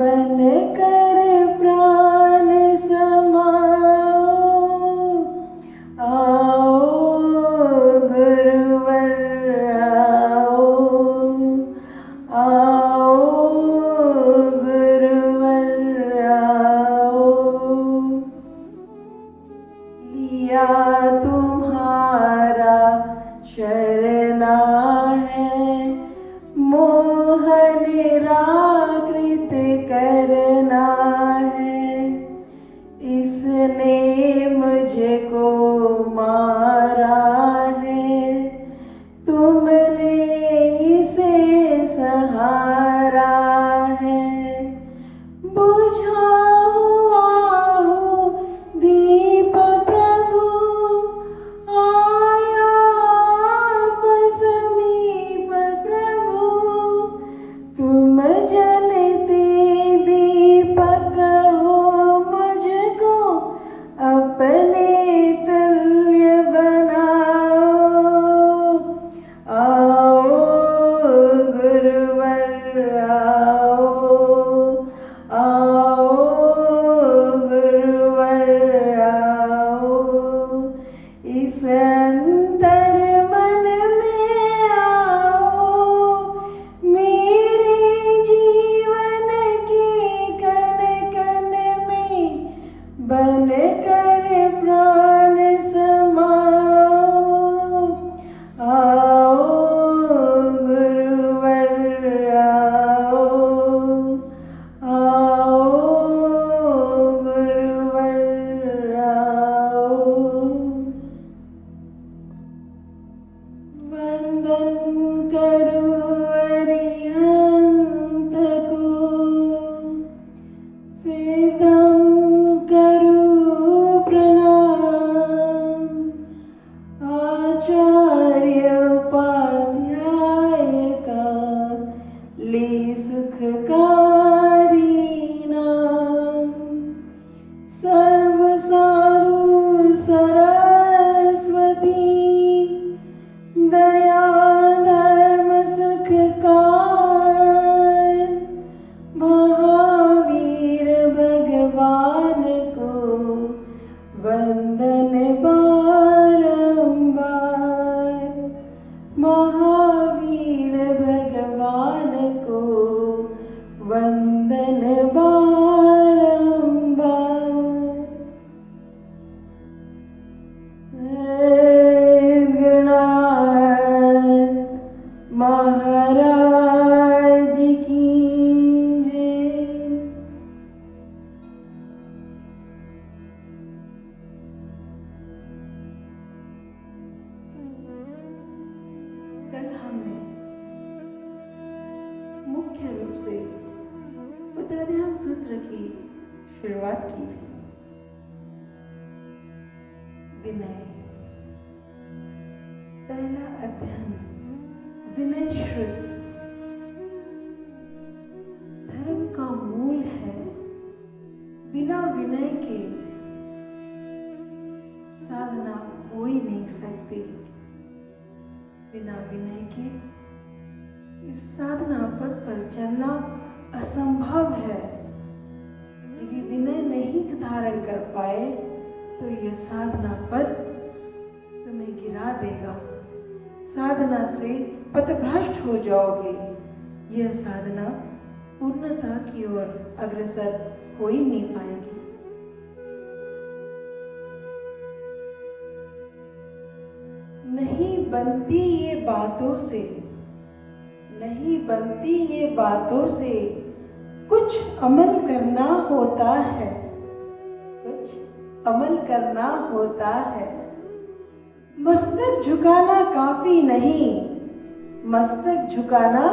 बन कर प्राण समाओ, आओ गुरुवर आओ, आओ गुरुवर आओ। लिया तुम्हारा शरणा है, मोह निराकृत करना है। इसने मुझको मारा है, तुमने इसे सहारा है। बुझा हुआ हूँ दीप प्रभु, आया आप समीप प्रभु। तुम जलते दीपक हो, मुझको अपने तुल्य बनाओ। आओ गुरुवर आओ, आओ गुरुवर आओ। इस अंतर मन में आओ, मेरे जीवन के कण कण में बन कर प्राण समाओ। आओ गुरुवर आओ, आओ गुरुवर आओ। वंदन करो अरिहंत को, सिद्धम करो प्रणाम। आचार्य उपाध्याय का ले सुखकारी नाम। सर्व साधु सरस्वती, दया धर्म सुखकार। महावीर भगवान को वंदन बारंबार। महावीर भगवान को वंदन बारंबार। गणनाथ महाराज की जय। कल हमने मुख्य रूप से उत्तराध्यान सूत्र की शुरुआत की थी। विनय, पहला अध्ययन विनय श्रुत धर्म का मूल है। बिना विनय के साधना हो ही नहीं सकती। बिना विनय के इस साधना पथ पर चलना असंभव है। यदि विनय नहीं धारण कर पाए तो यह साधना पथ तुम्हें गिरा देगा। साधना से पथभ्रष्ट हो जाओगे। यह साधना पूर्णता की ओर अग्रसर हो ही नहीं पाएगी। नहीं बनती ये बातों से, नहीं बनती ये बातों से, कुछ अमल करना होता है, कुछ अमल करना होता है। मस्तक झुकाना काफी नहीं, मस्तक झुकाना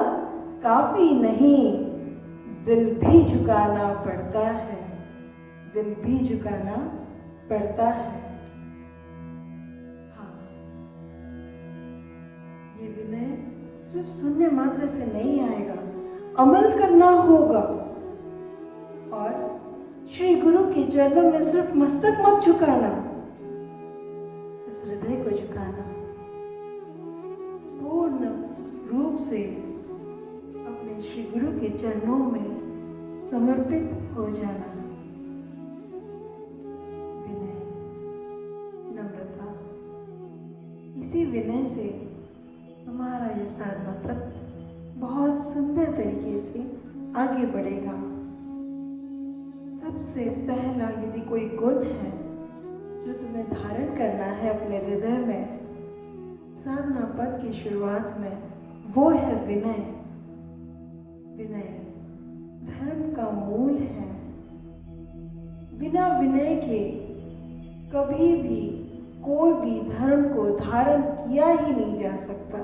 काफी नहीं, दिल भी झुकाना पड़ता है, दिल भी झुकाना पड़ता है। हाँ, ये विनय सिर्फ सुनने मात्र से नहीं आएगा, अमल करना होगा। और श्री गुरु के चरणों में सिर्फ मस्तक मत झुकाना, इस हृदय को झुकाना। पूर्ण रूप से अपने श्री गुरु के चरणों में समर्पित हो जाना, विनय, नम्रता, इसी विनय से हमारा यह साधना पथ बहुत सुंदर तरीके से आगे बढ़ेगा। सबसे पहला यदि कोई गुण है जो तुम्हें धारण करना है अपने हृदय में साधना पथ की शुरुआत में, वो है विनय। विनय धर्म का मूल है। बिना विनय के कभी भी कोई भी धर्म को धारण किया ही नहीं जा सकता।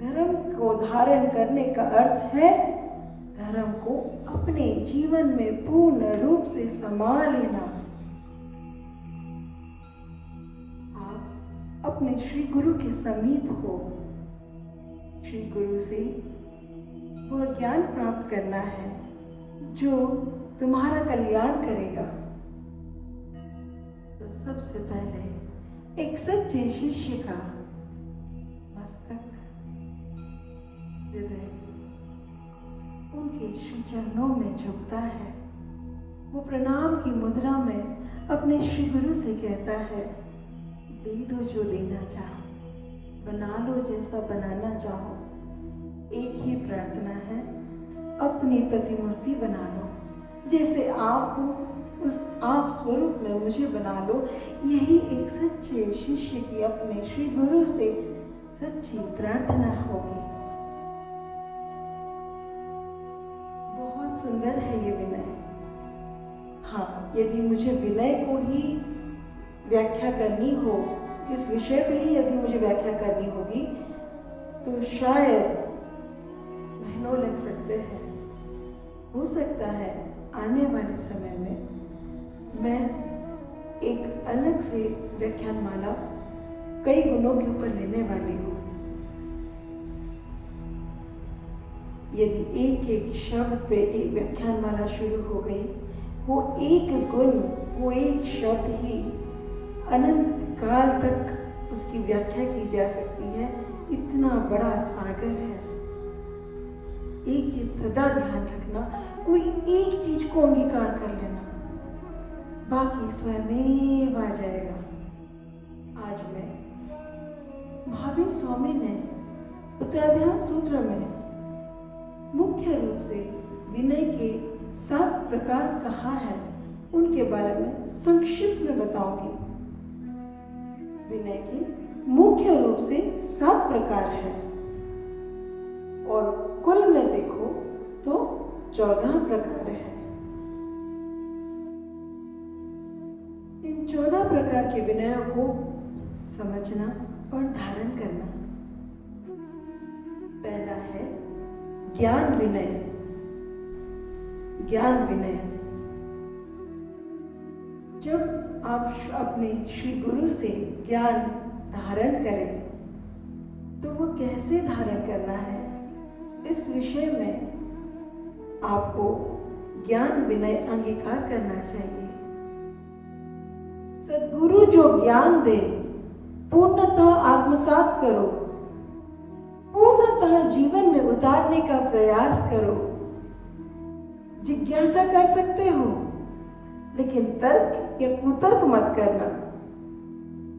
धर्म को धारण करने का अर्थ है धर्म को अपने जीवन में पूर्ण रूप से समा लेना। आप अपने श्री गुरु के समीप हो। श्री गुरु से वह ज्ञान प्राप्त करना है जो तुम्हारा कल्याण करेगा। तो सबसे पहले एक सच्चे शिष्य का मस्तक, हृदय उनके श्री चरणों में झुकता है। वो प्रणाम की मुद्रा में अपने श्री गुरु से कहता है, दे दो जो देना चाहो, बना लो जैसा बनाना चाहो। एक ही प्रार्थना है, अपनी प्रतिमूर्ति बना लो, जैसे आप हो उस आप स्वरूप में मुझे बना लो। यही एक सच्चे शिष्य की अपने श्री गुरु से सच्ची प्रार्थना होगी। बहुत सुंदर है ये विनय। हाँ, यदि मुझे विनय को ही व्याख्या करनी हो, इस विषय पे ही यदि मुझे व्याख्या करनी होगी तो शायद महीनों लग सकते हैं। हो सकता है आने वाले समय में मैं एक अलग से व्याख्यान माला कई गुणों के ऊपर लेने वाली हूँ। यदि एक एक शब्द पे एक व्याख्यान माला शुरू हो गई, वो एक गुण, वो एक शब्द ही अनंत काल तक उसकी व्याख्या की जा सकती है। इतना बड़ा सागर है। एक चीज सदा ध्यान रखना, कोई एक चीज को अंगीकार कर लेना, बाकी स्वयं आ जाएगा। आज मैं महावीर स्वामी ने उत्तराध्यान सूत्र में मुख्य रूप से विनय के 7 प्रकार कहा है, उनके बारे में संक्षिप्त में बताऊंगी। विनय के मुख्य रूप से 7 प्रकार है और कुल में देखो तो 14 प्रकार है। इन 14 प्रकार के विनयों को समझना और धारण करना। पहला है ज्ञान विनय। ज्ञान विनय, जब आप अपने श्री गुरु से ज्ञान धारण करें तो वो कैसे धारण करना है, इस विषय में आपको ज्ञान विनय अंगीकार करना चाहिए। सद्गुरु जो ज्ञान दे पूर्णतः आत्मसात करो, पूर्णतः जीवन में उतारने का प्रयास करो। जिज्ञासा कर सकते हो, लेकिन तर्क या कुतर्क मत करना,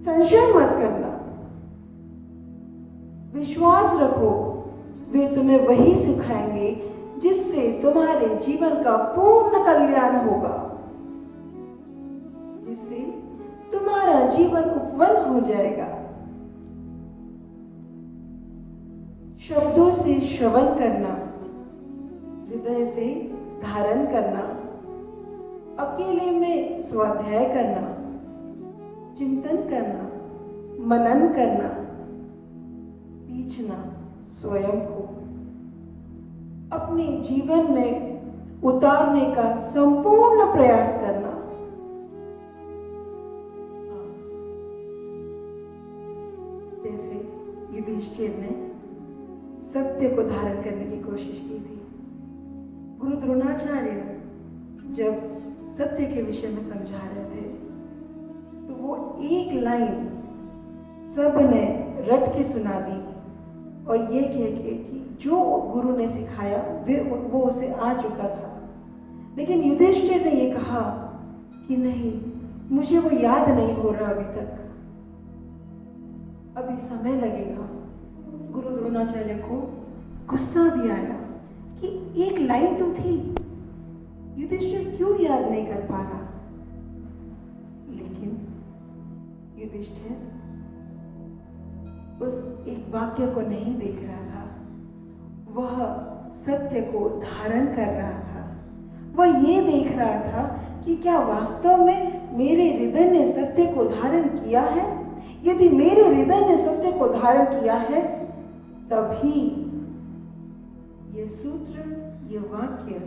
संशय मत करना। विश्वास रखो, वे तुम्हें वही सिखाएंगे जिससे तुम्हारे जीवन का पूर्ण कल्याण होगा, जिससे तुम्हारा जीवन उपवन हो जाएगा। शब्दों से श्रवण करना, हृदय से धारण करना, अकेले में स्वाध्याय करना, चिंतन करना, मनन करना, सींचना, स्वयं को अपने जीवन में उतारने का संपूर्ण प्रयास करना। जैसे युधिष्ठिर ने सत्य को धारण करने की कोशिश की थी। गुरु द्रोणाचार्य जब सत्य के विषय में समझा रहे थे तो वो एक लाइन सबने रट के सुना दी और ये कह के कि जो गुरु ने सिखाया वो उसे आ चुका था। लेकिन युधिष्ठिर ने ये कहा कि नहीं, मुझे वो याद नहीं हो रहा अभी तक, अभी समय लगेगा। गुरु द्रोणाचार्य को गुस्सा भी आया कि एक लाइन तो थी, युधिष्ठिर क्यों याद नहीं कर पा रहा। लेकिन युधिष्ठिर उस एक वाक्य को नहीं देख रहा था, वह सत्य को धारण कर रहा था। वह ये देख रहा था कि क्या वास्तव में मेरे हृदय ने सत्य को धारण किया है। यदि मेरे हृदय ने सत्य को धारण किया है, तभी ये सूत्र, ये वाक्य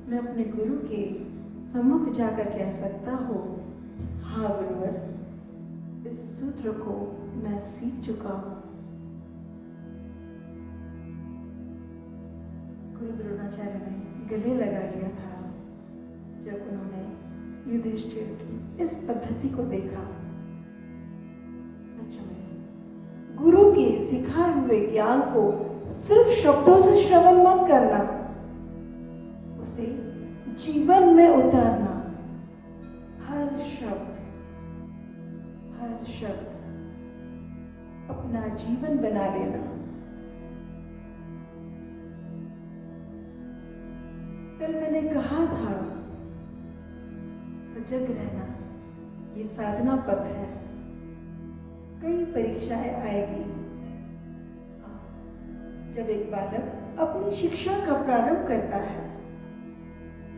मैं अपने गुरु के सम्मुख जाकर कह सकता हूँ, हाँ गुरुवर, इस सूत्र को मैं सीख चुका हूँ। गुरु द्रोणाचार्य ने गले लगा लिया था जब उन्होंने युधिष्ठिर की इस पद्धति को देखा। सच में गुरु के सिखाए हुए ज्ञान को सिर्फ शब्दों से श्रवण मत करना, उसे जीवन में उतारना। हर शब्द अपना जीवन बना लेना। कल मैंने कहा था, सजग रहना ये साधना पथ है। कई परीक्षाएं आएगी। जब एक बालक अपनी शिक्षा का प्रारंभ करता है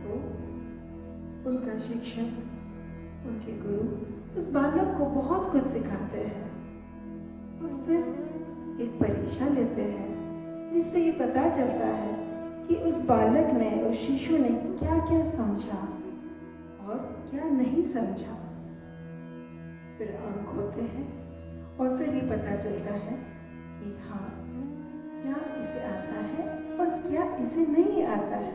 तो उनका शिक्षक, उनके गुरु उस बालक को बहुत कुछ सिखाते हैं और फिर एक परीक्षा लेते हैं जिससे ये पता चलता है कि उस बालक ने, उस शिशु ने क्या क्या समझा और क्या नहीं समझा। फिर अंक होते हैं और फिर ये पता चलता है कि हाँ, क्या इसे आता है और क्या इसे नहीं आता है।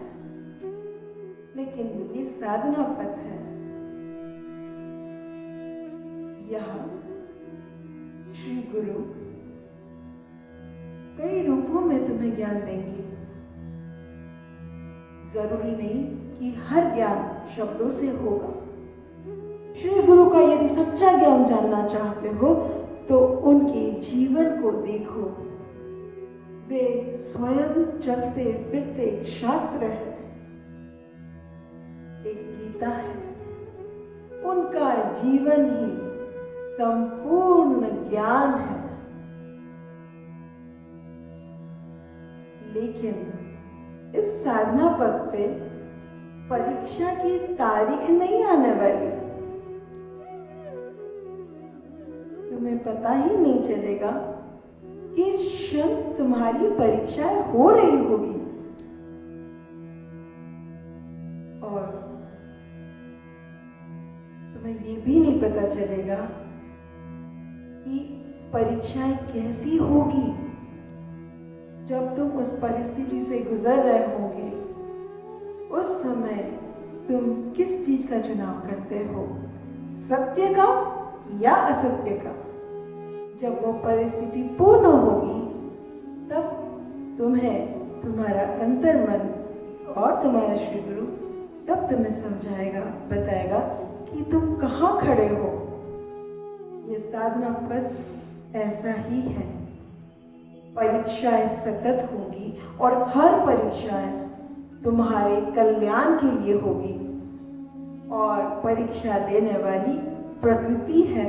लेकिन ये साधना पथ है। यहाँ श्री गुरु कई रूपों में तुम्हें ज्ञान देंगे। जरूरी नहीं कि हर ज्ञान शब्दों से होगा। श्री गुरु का यदि सच्चा ज्ञान जानना चाहते हो तो उनके जीवन को देखो। वे स्वयं चलते फिरते एक शास्त्र है, एक गीता है। उनका जीवन ही संपूर्ण ज्ञान है। लेकिन इस साधना पथ पे परीक्षा की तारीख नहीं आने वाली। तुम्हें पता ही नहीं चलेगा कि इस क्षण तुम्हारी परीक्षाएं हो रही होगी और तुम्हें ये भी नहीं पता चलेगा कि परीक्षाएं कैसी होगी जब तुम उस परिस्थिति से गुजर रहे होंगे। उस समय तुम किस चीज का चुनाव करते हो, सत्य का या असत्य का। जब वो परिस्थिति पूर्ण होगी तब तुम्हें तुम्हारा अंतर्मन और तुम्हारा श्री गुरु तब तुम्हें समझाएगा, बताएगा कि तुम कहाँ खड़े हो। ये साधना पथ ऐसा ही है। परीक्षाएं सतत होगी और हर परीक्षाएं तुम्हारे कल्याण के लिए होगी। और परीक्षा लेने वाली प्रकृति है,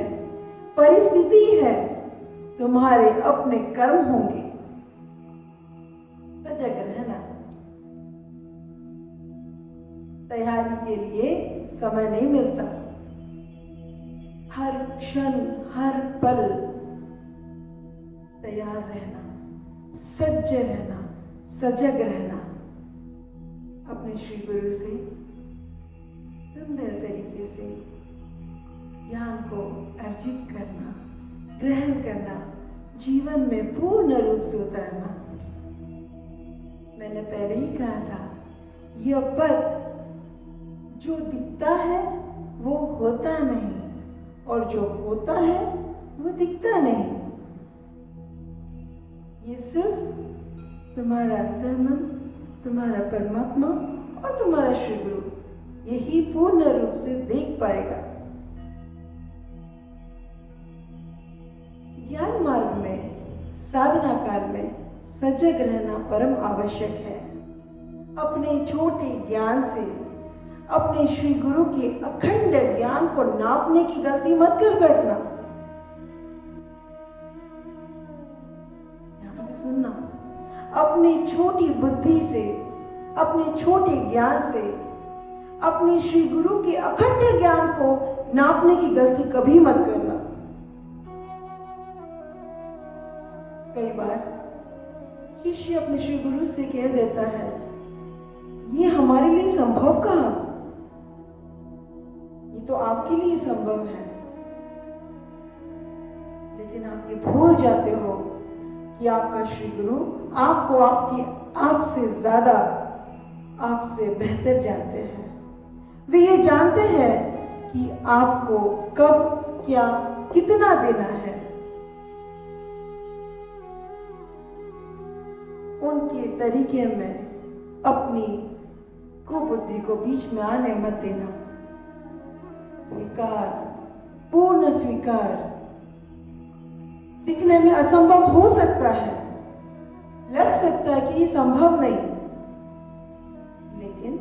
परिस्थिति है, तुम्हारे अपने कर्म होंगे। सजग रहना। तैयारी के लिए समय नहीं मिलता। हर क्षण, हर पल तैयार रहना, सज्ज रहना, सजग रहना। अपने श्री गुरु से सुंदर तरीके से ज्ञान को अर्जित करना, ग्रहण करना, जीवन में पूर्ण रूप से उतारना। मैंने पहले ही कहा था, यह पद जो दिखता है वो होता नहीं और जो होता है वो दिखता नहीं। ये सिर्फ तुम्हारा अंतर्मन, तुम्हारा परमात्मा और तुम्हारा श्री गुरु यही पूर्ण रूप से देख पाएगा। ज्ञान मार्ग में, साधना काल में सजग रहना परम आवश्यक है। अपने छोटे ज्ञान से अपने श्री गुरु के अखंड ज्ञान को नापने की गलती मत कर बैठना। ध्यान से सुनना। अपनी छोटी बुद्धि से, अपने छोटे ज्ञान से अपने श्री गुरु के अखंड ज्ञान को नापने की गलती कभी मत करना। कई बार शिष्य अपने श्री गुरु से कह देता है, ये हमारे लिए संभव कहाँ, ये तो आपके लिए संभव है। लेकिन आप ये भूल जाते हो कि आपका श्री गुरु आपको आपसे ज्यादा, आपसे बेहतर जानते हैं। वे ये जानते हैं कि आपको कब, क्या, कितना देना है। उनके तरीके में अपनी कुबुद्धि को बीच में आने मत देना। स्वीकार, पूर्ण स्वीकार। दिखने में असंभव हो सकता है, लग सकता है कि ये संभव नहीं, लेकिन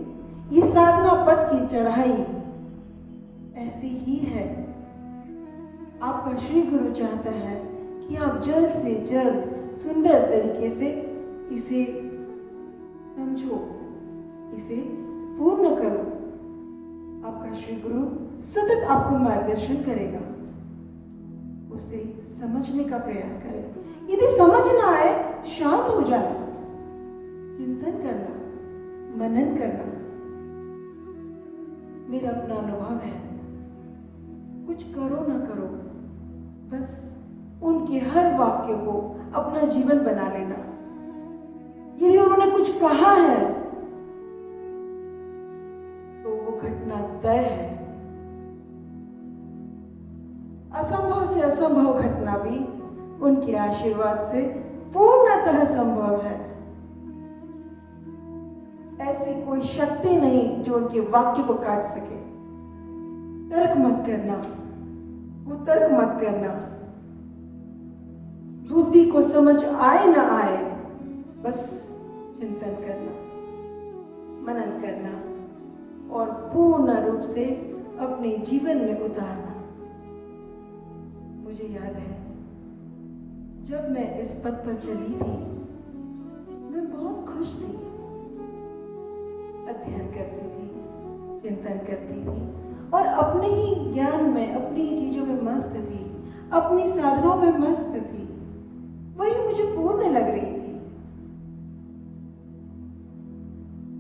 ये साधना पथ की चढ़ाई ऐसी ही है। आपका श्री गुरु चाहता है कि आप जल्द से जल्द सुंदर तरीके से इसे समझो, इसे पूर्ण करो। आपका श्री गुरु सतत आपको मार्गदर्शन करेगा। उसे समझने का प्रयास करें। यदि समझ ना आए, शांत हो जाना, चिंतन करना, मनन करना। मेरा अपना अनुभव है, कुछ करो ना करो, बस उनके हर वाक्य को अपना जीवन बना लेना। यदि उन्होंने कुछ कहा है तो वो घटना तय है। असंभव से असंभव घटना भी उनके आशीर्वाद से पूर्णतः संभव है। ऐसी कोई शक्ति नहीं जो उनके वाक्य को काट सके। तर्क मत करना, कुतर्क मत करना। बुद्धि को समझ आए ना आए, बस चिंतन करना, मनन करना और पूर्ण रूप से अपने जीवन में उतारना। मुझे याद है, जब मैं इस पथ पर चली थी, मैं बहुत खुश थी। अध्ययन करती थी, चिंतन करती थी और अपने ही ज्ञान में, अपनी ही चीजों में मस्त थी, अपनी साधनों में मस्त थी। वही मुझे पूर्ण लग रही थी।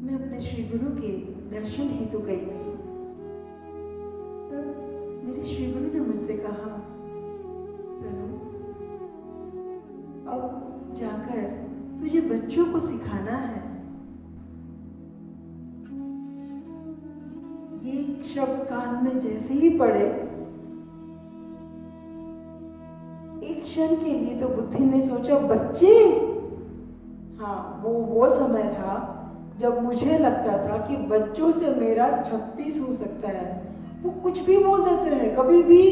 मैं अपने श्री गुरु के दर्शन हेतु गई थी। तब मेरे श्री गुरु ने मुझसे कहा, अब जाकर तुझे बच्चों को सिखाना है। ये शब्द कान में जैसे ही पड़े, एक क्षण के लिए तो बुद्धि ने सोचा, बच्चे। हाँ, वो समय था जब मुझे लगता था कि बच्चों से मेरा 36 हो सकता है। वो कुछ भी बोल देते हैं, कभी भी,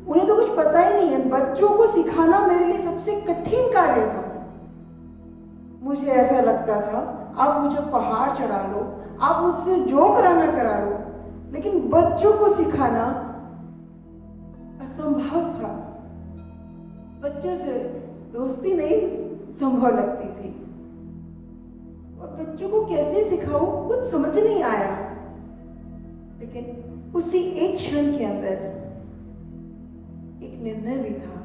उन्हें तो कुछ पता ही नहीं है। बच्चों को सिखाना मेरे लिए सबसे कठिन कार्य था। मुझे ऐसा लगता था, आप मुझे पहाड़ चढ़ा लो, आप मुझसे जो कराना करा लो, लेकिन बच्चों को सिखाना असंभव था। बच्चों से दोस्ती नहीं संभव लगती थी और बच्चों को कैसे सिखाऊं, कुछ समझ नहीं आया। लेकिन उसी एक क्षण के अंदर एक निर्णय भी था,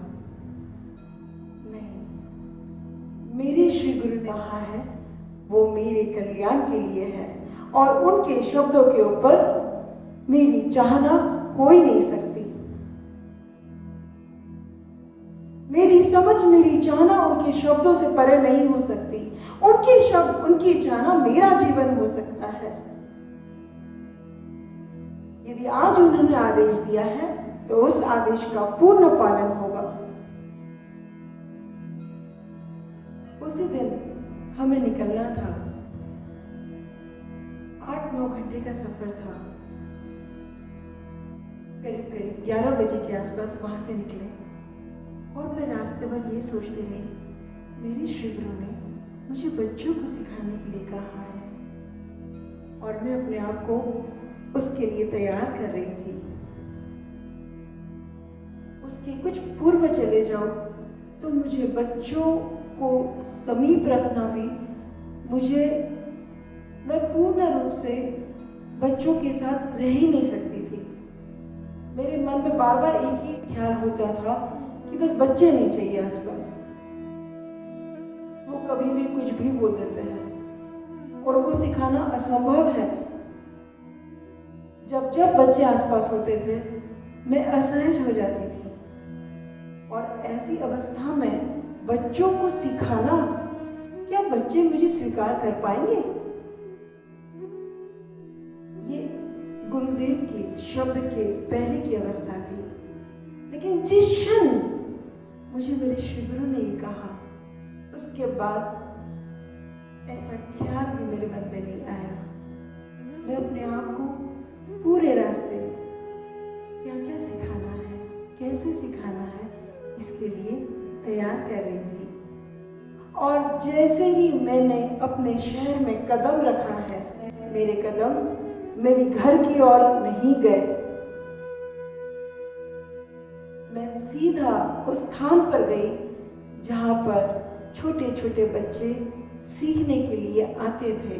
नहीं, मेरे श्री गुरु ने कहा है, वो मेरे कल्याण के लिए है और उनके शब्दों के ऊपर मेरी चाहना हो ही नहीं सकती। मेरी समझ, मेरी चाहना उनके शब्दों से परे नहीं हो सकती। उनके शब्द, उनकी चाहना मेरा जीवन हो सकता है। यदि आज उन्होंने आदेश दिया है तो उस आदेश का पूर्ण पालन होगा। उसी दिन हमें निकलना था। 8-9 घंटे का का सफर था। करीब करीब 11 बजे के आसपास वहां से निकले और मैं रास्ते भर ये सोचती रही, मेरे श्री गुरु ने मुझे बच्चों को सिखाने के लिए कहा है और मैं अपने आप को उसके लिए तैयार कर रही थी। उसके कुछ पूर्व चले जाओ तो मुझे बच्चों को समीप रखना भी, मैं पूर्ण रूप से बच्चों के साथ रह ही नहीं सकती थी। मेरे मन में बार बार एक ही ख्याल होता था कि बस बच्चे नहीं चाहिए आसपास। वो कभी भी कुछ भी बोल देते हैं और उनको सिखाना असंभव है। जब जब बच्चे आसपास होते थे मैं असहज हो जाती थी और ऐसी अवस्था में बच्चों को सिखाना, क्या बच्चे मुझे स्वीकार कर पाएंगे? ये गुरुदेव के शब्द के पहले की अवस्था थी। लेकिन जिस क्षण मुझे मेरे श्री गुरु ने ये कहा, उसके बाद ऐसा ख्याल भी मेरे मन में नहीं आया। मैं अपने आप को पूरे रास्ते क्या क्या सिखाना है, कैसे सिखाना है, इसके लिए तैयार कर रही थी। और जैसे ही मैंने अपने शहर में कदम रखा है, मेरे कदम मेरे घर की ओर नहीं गए। मैं सीधा उस स्थान पर गई जहां पर छोटे छोटे बच्चे सीखने के लिए आते थे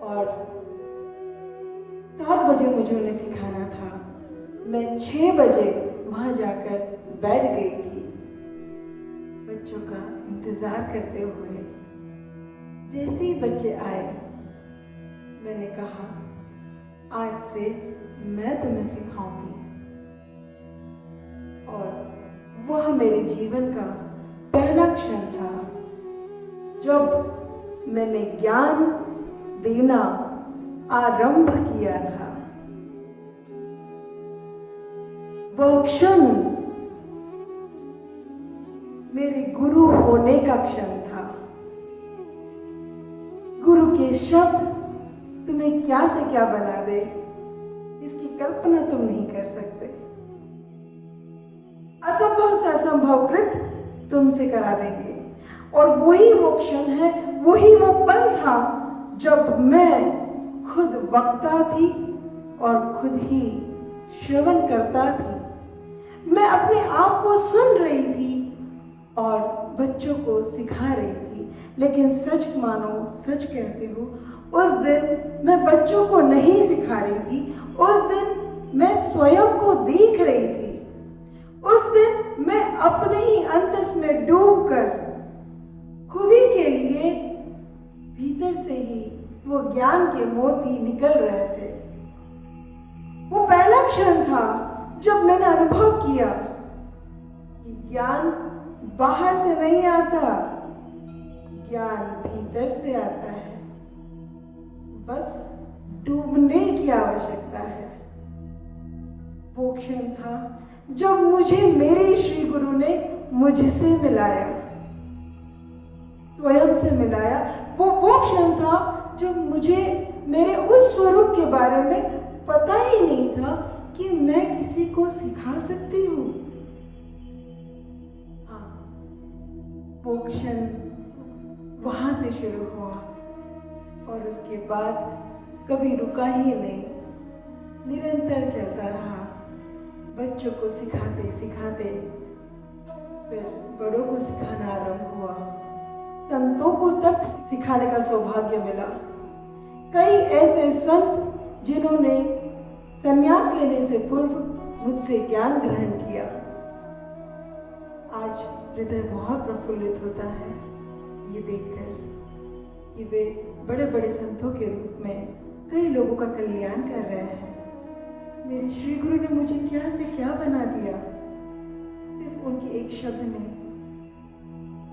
और 7 बजे मुझे उन्हें सिखाना था। मैं 6 बजे वहां जाकर बैठ गई थी बच्चों का इंतजार करते हुए। जैसे ही बच्चे आए मैंने कहा, आज से मैं तुम्हें सिखाऊंगी। और वह मेरे जीवन का पहला क्षण था जब मैंने ज्ञान देना आरंभ किया था। वह क्षण मेरे गुरु होने का क्षण था। गुरु के शब्द तुम्हें क्या से क्या बना दे, इसकी कल्पना तुम नहीं कर सकते। असंभव से असंभव कृत तुमसे करा देंगे। और वही वो क्षण है, वही वो पल था जब मैं खुद वक्ता थी और खुद ही श्रवण करता थी। मैं अपने आप को सुन रही थी और बच्चों को सिखा रही थी। लेकिन सच मानो, सच कहते हो, उस दिन मैं बच्चों को नहीं सिखा रही थी। उस दिन मैं स्वयं को देख रही थी। उस दिन मैं अपने ही अंतस में डूबकर खुद ही के लिए भीतर से ही वो ज्ञान के मोती निकल रहे थे। वो पहला क्षण था जब मैंने अनुभव किया कि ज्ञान बाहर से नहीं आता, ज्ञान भीतर से आता है। बस डूबने की आवश्यकता है। वो क्षण था जब मुझे मेरे श्री गुरु ने मुझसे मिलाया, स्वयं से मिलाया। वो क्षण था जब मुझे मेरे उस स्वरूप के बारे में पता ही नहीं था कि मैं किसी को सिखा सकती हूँ। हाँ, वो क्षण वहां से शुरू हुआ और उसके बाद कभी रुका ही नहीं, निरंतर चलता रहा। बच्चों को सिखाते सिखाते फिर बड़ों को सिखाना आरंभ हुआ। संतों को तक सिखाने का सौभाग्य मिला। कई ऐसे संत जिन्होंने संन्यास लेने से पूर्व मुझसे ज्ञान ग्रहण किया। आज हृदय बहुत प्रफुल्लित होता है ये देखकर कि वे बड़े बड़े संतों के रूप में कई लोगों का कल्याण कर रहे हैं। मेरे श्री गुरु ने मुझे क्या से क्या बना दिया। सिर्फ उनके एक शब्द ने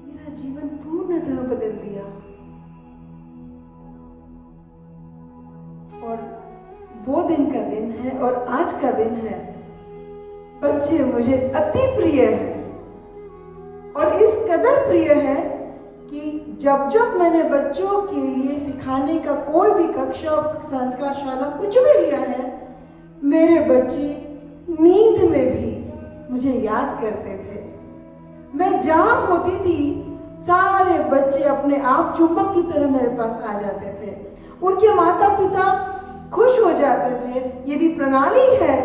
मेरा जीवन पूर्णतः बदल दिया। और वो दिन का दिन है और आज का दिन है। बच्चे मुझे अति प्रिय है और इस कदर प्रिय है कि जब जब मैंने बच्चों के लिए सिखाने का कोई भी कक्षा, संस्कार शाला कुछ भी लिया है, मेरे बच्चे नींद में भी मुझे याद करते थे। मैं जहां होती थी सारे बच्चे अपने आप चुंबक की तरह मेरे पास आ जाते थे। उनके माता पिता खुश हो जाते थे। यदि प्रणाली है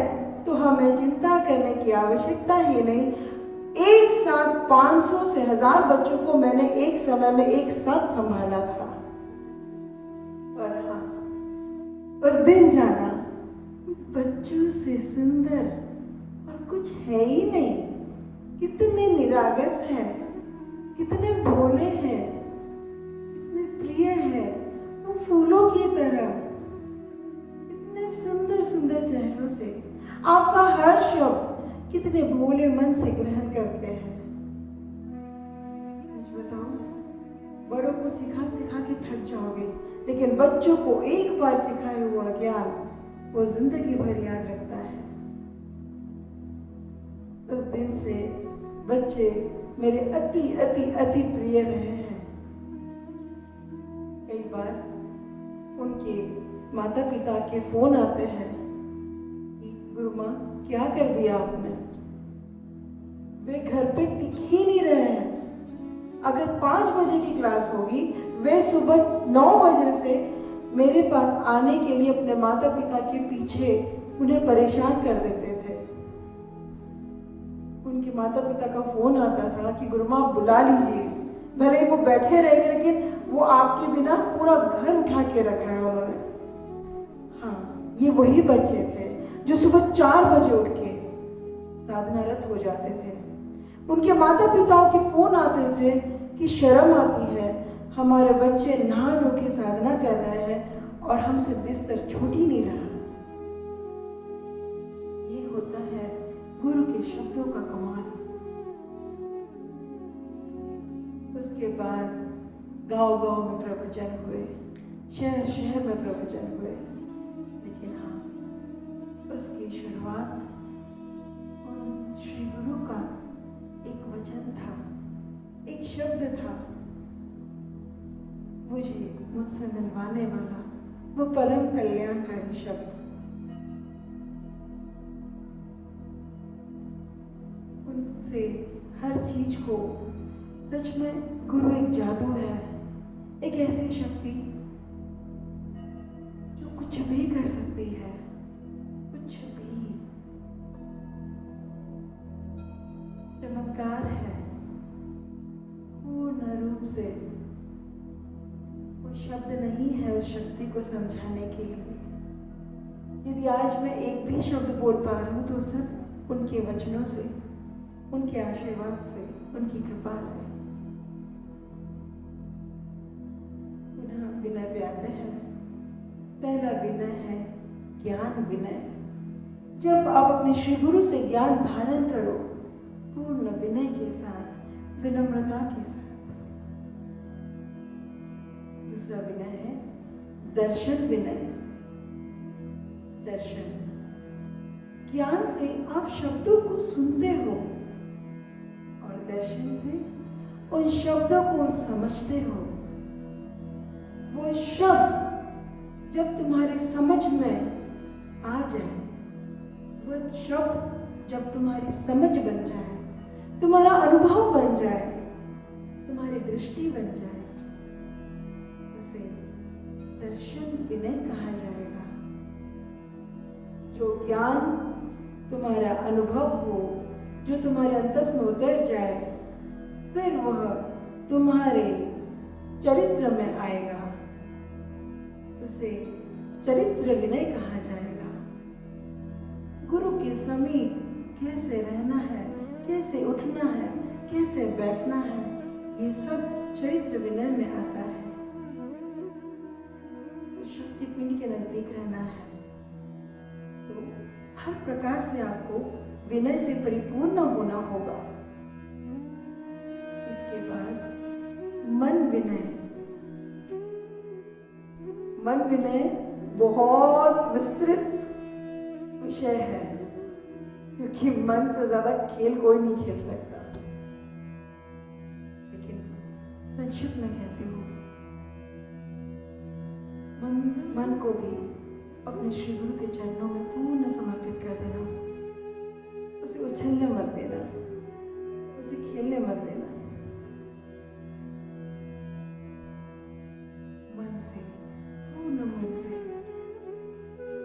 तो हमें चिंता करने की आवश्यकता ही नहीं। एक साथ 500 से 1000 बच्चों को मैंने एक समय में एक साथ संभाला था। और हाँ, उस दिन जाना बच्चों से सुंदर और कुछ है ही नहीं। कितने निरागस हैं, कितने भोले हैं, कितने प्रिय हैं, वो फूलों की तरह, कितने सुंदर सुंदर चेहरों से आपका हर शब्द कितने भोले मन से ग्रहण करते हैं। सच बताओ, बड़ों को सिखा सिखा के थक जाओगे, लेकिन बच्चों को एक बार सिखाया हुआ ज्ञान वो जिंदगी भर याद रखता है। उस दिन से बच्चे मेरे अति अति अति प्रिय रहे हैं। कई बार उनके माता पिता के फोन आते हैं कि गुरु माँ क्या कर दिया आपने। वे घर पे टिक ही नहीं रहे हैं। अगर 5 बजे की क्लास होगी, वे सुबह 9 बजे से मेरे पास आने के लिए अपने माता पिता के पीछे उन्हें परेशान कर देते थे। उनके माता पिता का फोन आता था कि गुरु माँ बुला लीजिए। भले ही वो बैठे रहेंगे, लेकिन वो आपके बिना पूरा घर उठा के रखा है उन्होंने। हाँ, ये वही बच्चे थे जो सुबह 4 बजे उठ के साधनारत हो जाते थे। उनके माता पिताओं के फोन आते थे कि शर्म आती है, हमारे बच्चे नहा धो के साधना कर रहे हैं और हमसे बिस्तर छूट ही नहीं रहा। ये होता है गुरु के शब्दों का कमाल। उसके बाद गांव-गांव में प्रवचन हुए, शहर शहर में प्रवचन हुए, लेकिन हाँ, उसकी शुरुआत श्री गुरु का एक वचन था, एक शब्द था, मुझसे मिलवाने वाला वो परम कल्याणकारी शब्द। उनसे हर चीज को, सच में गुरु एक जादू है, एक ऐसी शक्ति जो कुछ भी कर सकती है, कुछ भी। चमत्कार है पूर्ण रूप से। कोई शब्द नहीं है उस शक्ति को समझाने के लिए। यदि आज मैं एक भी शब्द बोल पा रही हूँ तो सिर्फ उनके वचनों से, उनके आशीर्वाद से, उनकी कृपा से। पुनः विनय पे आते हैं। पहला विनय है ज्ञान विनय। जब आप अपने श्री गुरु से ज्ञान धारण करो पूर्ण विनय के साथ, विनम्रता के साथ। दूसरा विनय है दर्शन विनय। दर्शन, ज्ञान से आप शब्दों को सुनते हो और दर्शन से उन शब्दों को समझते हो। वो शब्द जब तुम्हारे समझ में आ जाए, वो शब्द जब तुम्हारी समझ बन जाए, तुम्हारा अनुभव बन जाए, तुम्हारी दृष्टि बन जाए, उसे दर्शन विनय कहा जाएगा। जो ज्ञान तुम्हारा अनुभव हो, जो तुम्हारे अंतस में उतर जाए, फिर वह तुम्हारे चरित्र में आएगा, उसे चरित्र विनय कहा जाएगा। गुरु के समीप कैसे रहना है, कैसे उठना है, कैसे बैठना है, ये सब चरित्र विनय में आता है। शक्ति पिंड के नजदीक रहना है तो हर प्रकार से आपको विनय से परिपूर्ण होना होगा। इसके बाद मन विनय। मन विनय बहुत विस्तृत विषय है, क्योंकि मन से ज्यादा खेल कोई नहीं खेल सकता। लेकिन संक्षिप्त में कहती हूँ, मन को भी अपने श्री गुरु के चरणों में पूर्ण समर्पित कर देना। उसे उछलने मत देना, उसे खेलने मत देना। मन से, पूर्ण मन से,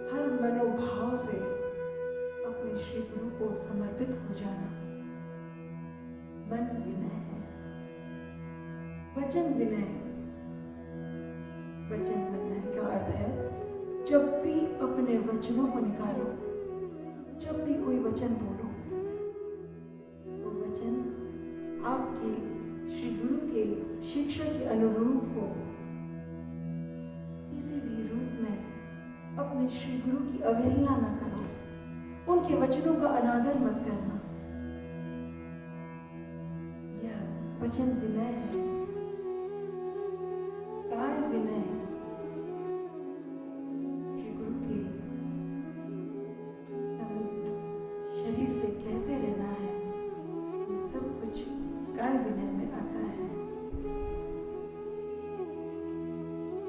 हर मनोभाव से अपने श्री गुरु को समर्पित हो जाना। मन विनय है, वचन विनय है। वचन विनय का अर्थ है जब भी अपने वचनों को निकालो, जब भी कोई वचन बोलो, वो वचन आपके श्री गुरु के शिक्षा के अनुरूप हो। किसी भी रूप में अपने श्री गुरु की अवहेलना न करो, उनके वचनों का अनादर मत करना। यह वचन विनय है, काय विनय। श्री गुरु के समीप शरीर से कैसे रहना है, ये सब कुछ काय विनय में आता है।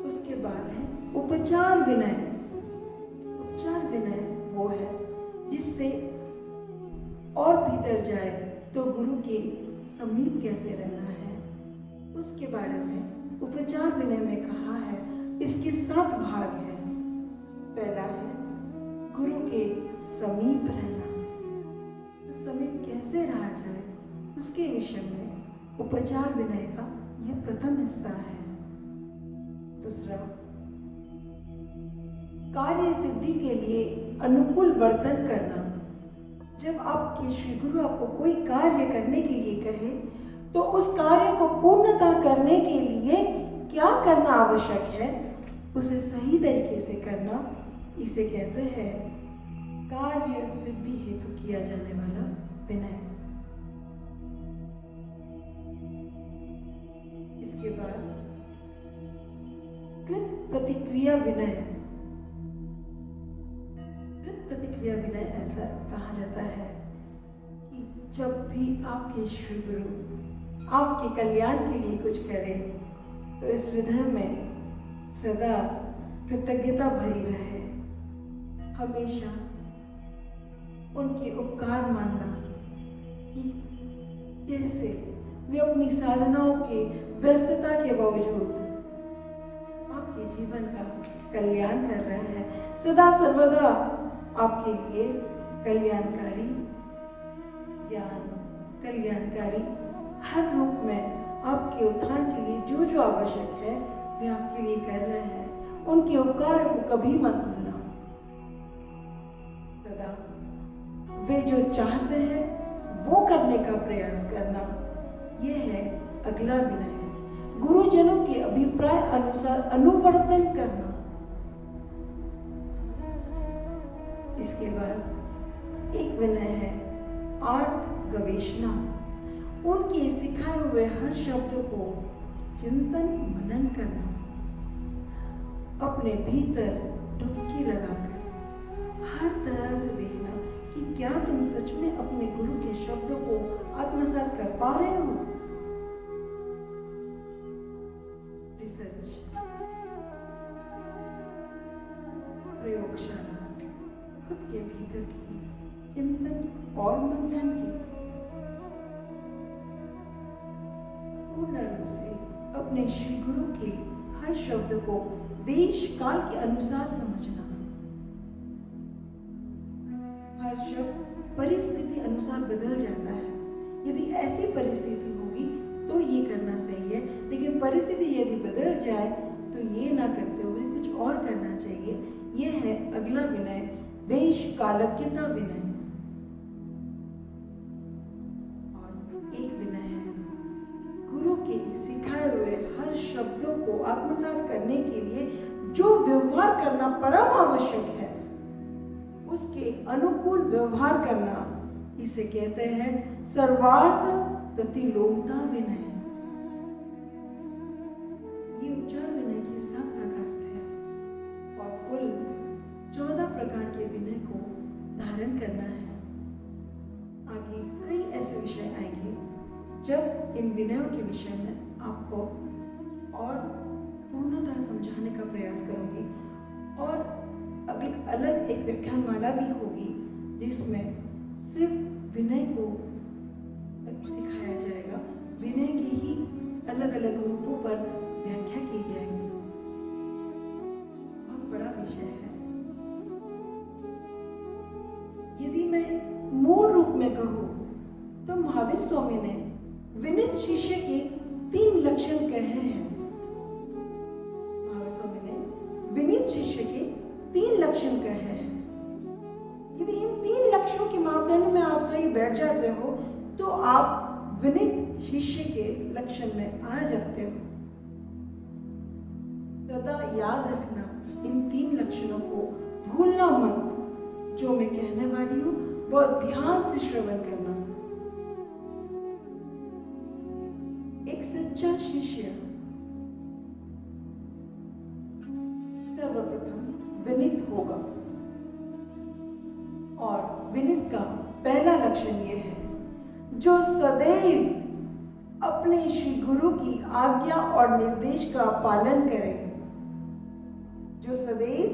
उसके बाद है उपचार विनय। उपचार विनय वो है जिससे और भीतर जाए तो गुरु के समीप कैसे रहना है, उसके बारे में उपचार विनय में कहा है। इसके 7 भाग हैं। पहला है गुरु के समीप रहना, तो समीप कैसे रहा जाए उसके विषय में उपचार विनय का यह प्रथम हिस्सा है। दूसरा, कार्य सिद्धि के लिए अनुकूल वर्तन करना। जब आपके श्री गुरु आपको कोई कार्य करने के लिए कहे तो उस कार्य को पूर्णता करने के लिए क्या करना आवश्यक है, उसे सही तरीके से करना, इसे कहते हैं कार्य सिद्धि हेतु किया जाने वाला विनय। इसके बाद कृत प्रतिक्रिया विनय। कृत प्रतिक्रिया विनय ऐसा कहा जाता है कि जब भी आपके श्री गुरु आपके कल्याण के लिए कुछ करें तो इस हृदय में सदा कृतज्ञता भरी रहे। हमेशा उनके उपकार मानना कि कैसे वे अपनी साधनाओं के व्यस्तता के बावजूद आपके जीवन का कल्याण कर रहे हैं। सदा सर्वदा आपके लिए कल्याणकारी ज्ञान, कल्याणकारी हर रूप में आपके उत्थान के लिए जो जो आवश्यक है वे आपके लिए कर रहे हैं। उनके उपकार को कभी मत भूलना। सदा वे जो चाहते हैं वो करने का प्रयास करना, यह है अगला विनय। गुरुजनों के अभिप्राय अनुसार अनुवर्तन करना। इसके बाद एक विनय है आर्थ गवेषणा। उनके सिखाए हुए हर शब्द को चिंतन मनन करना, अपने भीतर डुबकी लगाकर हर तरह से देखना कि क्या तुम सच में अपने गुरु के शब्दों को आत्मसात कर पा रहे हो। रिसर्च, प्रयोगशाला, खुद के भीतर की चिंतन और मंथन की पूर्ण रूप से अपने श्री गुरु के हर शब्द को देश काल के अनुसार समझना। हर शब्द परिस्थिति अनुसार बदल जाता है। यदि ऐसी परिस्थिति होगी तो ये करना सही है, लेकिन परिस्थिति यदि बदल जाए तो ये ना करते हुए कुछ और करना चाहिए। यह है अगला विनय, देश कालज्ञता विनय। सिखाए हुए हर शब्दों को आत्मसात करने के लिए जो व्यवहार करना परम आवश्यक है उसके अनुकूल व्यवहार करना, इसे कहते हैं सर्वार्थ प्रतिलोमता विनय। ये उपचार विनय के 7 प्रकार हैं और कुल 14 प्रकार के विनय को धारण करना है। आगे कई ऐसे विषय आएंगे जब इन विनयों के विषय में आपको और पूर्णतः समझाने का प्रयास करूंगी और अगली अलग एक व्याख्यानमाला भी होगी जिसमें सिर्फ विनय को सिखाया जाएगा। विनय की ही अलग अलग रूपों पर व्याख्या की जाएगी। बहुत बड़ा विषय है। यदि मैं मूल रूप में कहूँ तो महावीर स्वामी ने विनीत शिष्य के 3 लक्षण कहे हैं। महावीर स्वामी ने विनीत शिष्य के 3 लक्षण कहे हैं। यदि इन 3 लक्षणों के मापदंड में आप सही बैठ जाते हो तो आप विनीत शिष्य के लक्षण में आ जाते हो। सदा याद रखना, इन 3 लक्षणों को भूलना मत। जो मैं कहने वाली हूं बहुत ध्यान से श्रवण करना। एक सच्चा शिष्य सर्वप्रथम विनीत होगा और विनीत का पहला लक्षण यह है जो सदैव अपने श्री गुरु की आज्ञा और निर्देश का पालन करे। जो सदैव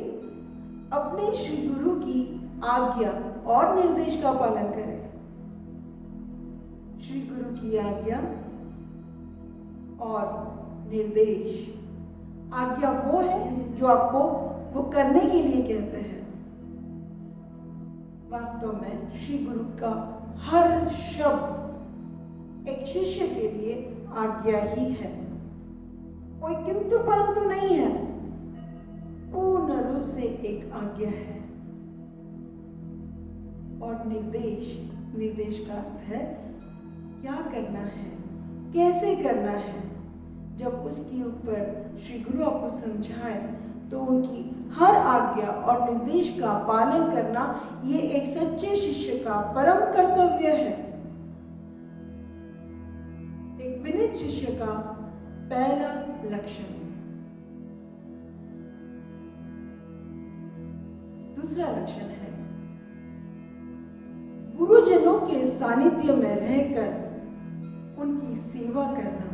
अपने श्री गुरु की आज्ञा और निर्देश का पालन करे। श्री गुरु की आज्ञा और निर्देश। आज्ञा वो है जो आपको वो करने के लिए कहते हैं। वास्तव में श्री गुरु का हर शब्द एक शिष्य के लिए आज्ञा ही है। कोई किंतु परंतु नहीं है, पूर्ण रूप से एक आज्ञा है। और निर्देश का अर्थ है क्या करना है, कैसे करना है। जब उसके ऊपर श्री गुरु आपको समझाए तो उनकी हर आज्ञा और निर्देश का पालन करना ये एक सच्चे शिष्य का परम कर्तव्य है। एक विनीत शिष्य का पहला लक्षण। दूसरा लक्षण है गुरुजनों के सानिध्य में रहकर उनकी सेवा करना।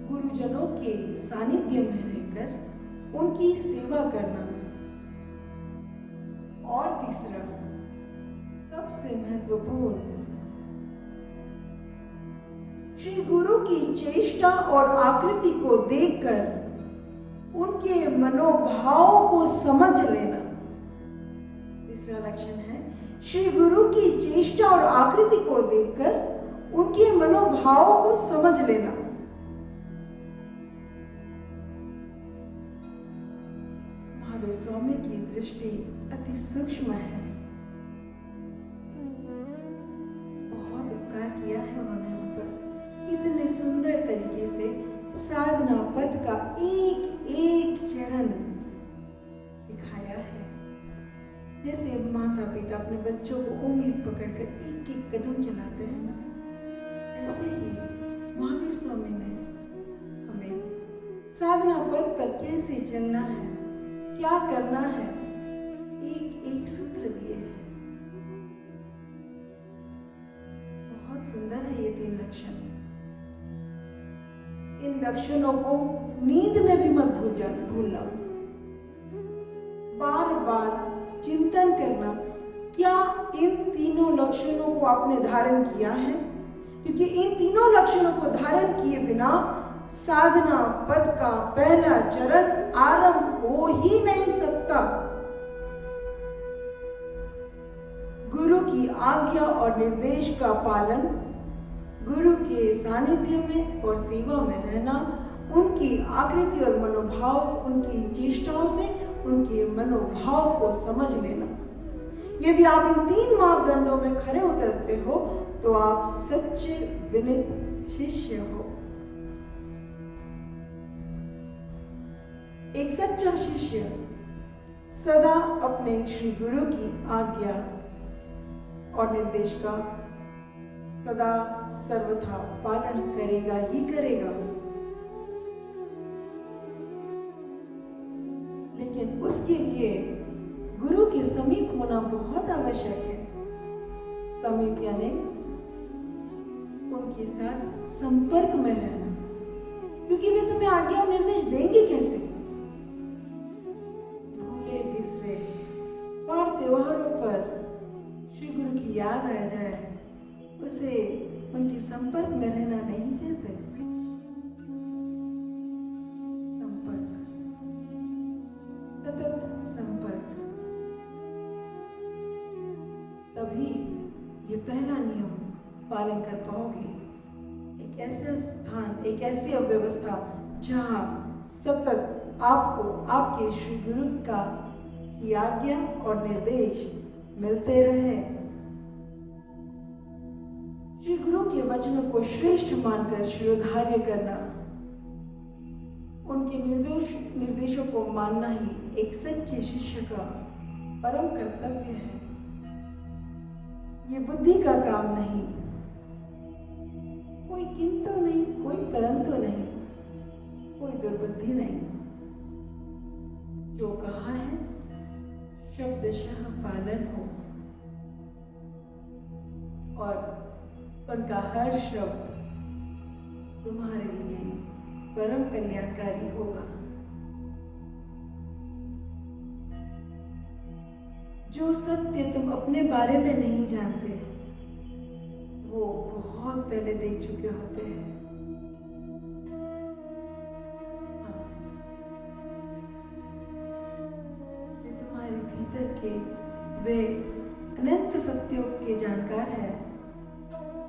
गुरुजनों के सानिध्य में रहकर उनकी सेवा करना। और तीसरा सबसे महत्वपूर्ण, श्री गुरु की चेष्टा और आकृति को देखकर उनके मनोभाव को समझ लेना। तीसरा लक्षण है श्री गुरु की चेष्टा और आकृति को देखकर उनके मनोभाव को समझ लेना। महावीर स्वामी की दृष्टि अति सूक्ष्म है। बहुत उपकार किया है उन्होंने हम पर। इतने सुंदर तरीके से साधना पथ का एक एक चरण सिखाया है। जैसे माता पिता अपने बच्चों को उंगली पकड़कर एक एक कदम चलाते हैं ना, ऐसे ही महावीर स्वामी ने हमें साधना पथ पर कैसे चलना है, क्या करना है, एक एक सूत्र दिए हैं। बहुत सुंदर है ये 3 लक्षण। इन लक्षणों को नींद में भी मत भूलना। बार बार चिंतन करना, क्या इन तीनों लक्षणों को आपने धारण किया है? क्योंकि इन तीनों लक्षणों को धारण किए बिना साधना पथ का पहला चरण आरंभ हो ही नहीं सकता। गुरु की आज्ञा और निर्देश का पालन, गुरु के सानिध्य में और सेवा में रहना, उनकी आकृति और मनोभाव, उनकी चेष्टाओं से उनके मनोभाव को समझ लेना। यदि आप इन 3 मापदंडों में खरे उतरते हो तो आप सच्चे विनीत शिष्य हो। एक सच्चा शिष्य सदा अपने श्री गुरु की आज्ञा और निर्देश का सदा सर्वथा पालन करेगा ही करेगा। लेकिन उसके लिए गुरु के समीप होना बहुत आवश्यक है। समीप यानी के साथ संपर्क में रहना, क्योंकि वे तुम्हें आज्ञा और निर्देश देंगे कैसे? भूले बिसरे और त्योहारों पर श्री गुरु की याद आ जाए, उसे उनके संपर्क में रहना नहीं कहते। संपर्क, सतत संपर्क, तभी ये पहला नियम पालन कर पाओगे। एक ऐसा स्थान, एक ऐसी अव्यवस्था जहाँ सतत आपको आपके श्री गुरु की आज्ञा और निर्देश मिलते रहे। श्री गुरु के वचनों को श्रेष्ठ मानकर शिरोधार्य करना, उनके निर्देशों को मानना ही एक सच्चे शिष्य का परम कर्तव्य है। ये बुद्धि का काम नहीं, कोई किंतु नहीं, कोई परंतु नहीं, कोई दुर्बुद्धि नहीं। जो कहा है शब्दशः पालन हो और उनका हर शब्द तुम्हारे लिए परम कल्याणकारी होगा। जो सत्य तुम अपने बारे में नहीं जानते, वो बहुत पहले देख चुके होते हैं। वे तुम्हारे भीतर के वे अनंत सत्यों के जानकार है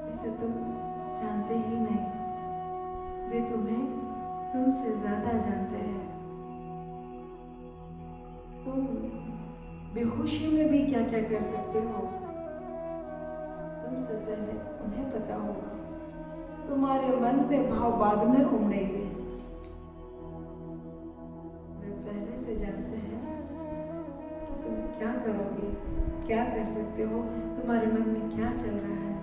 जिसे तुम जानते ही नहीं। वे तुम्हें तुमसे ज्यादा जानते हैं। तुम बेहोशी में भी क्या क्या कर सकते हो, तुमसे पहले उन्हें पता होगा। तुम्हारे मन में भाव बाद में उमड़ेंगे। वे पहले से जानते हैं कि तुम क्या करोगे, क्या कर सकते हो, तुम्हारे मन में क्या चल रहा है।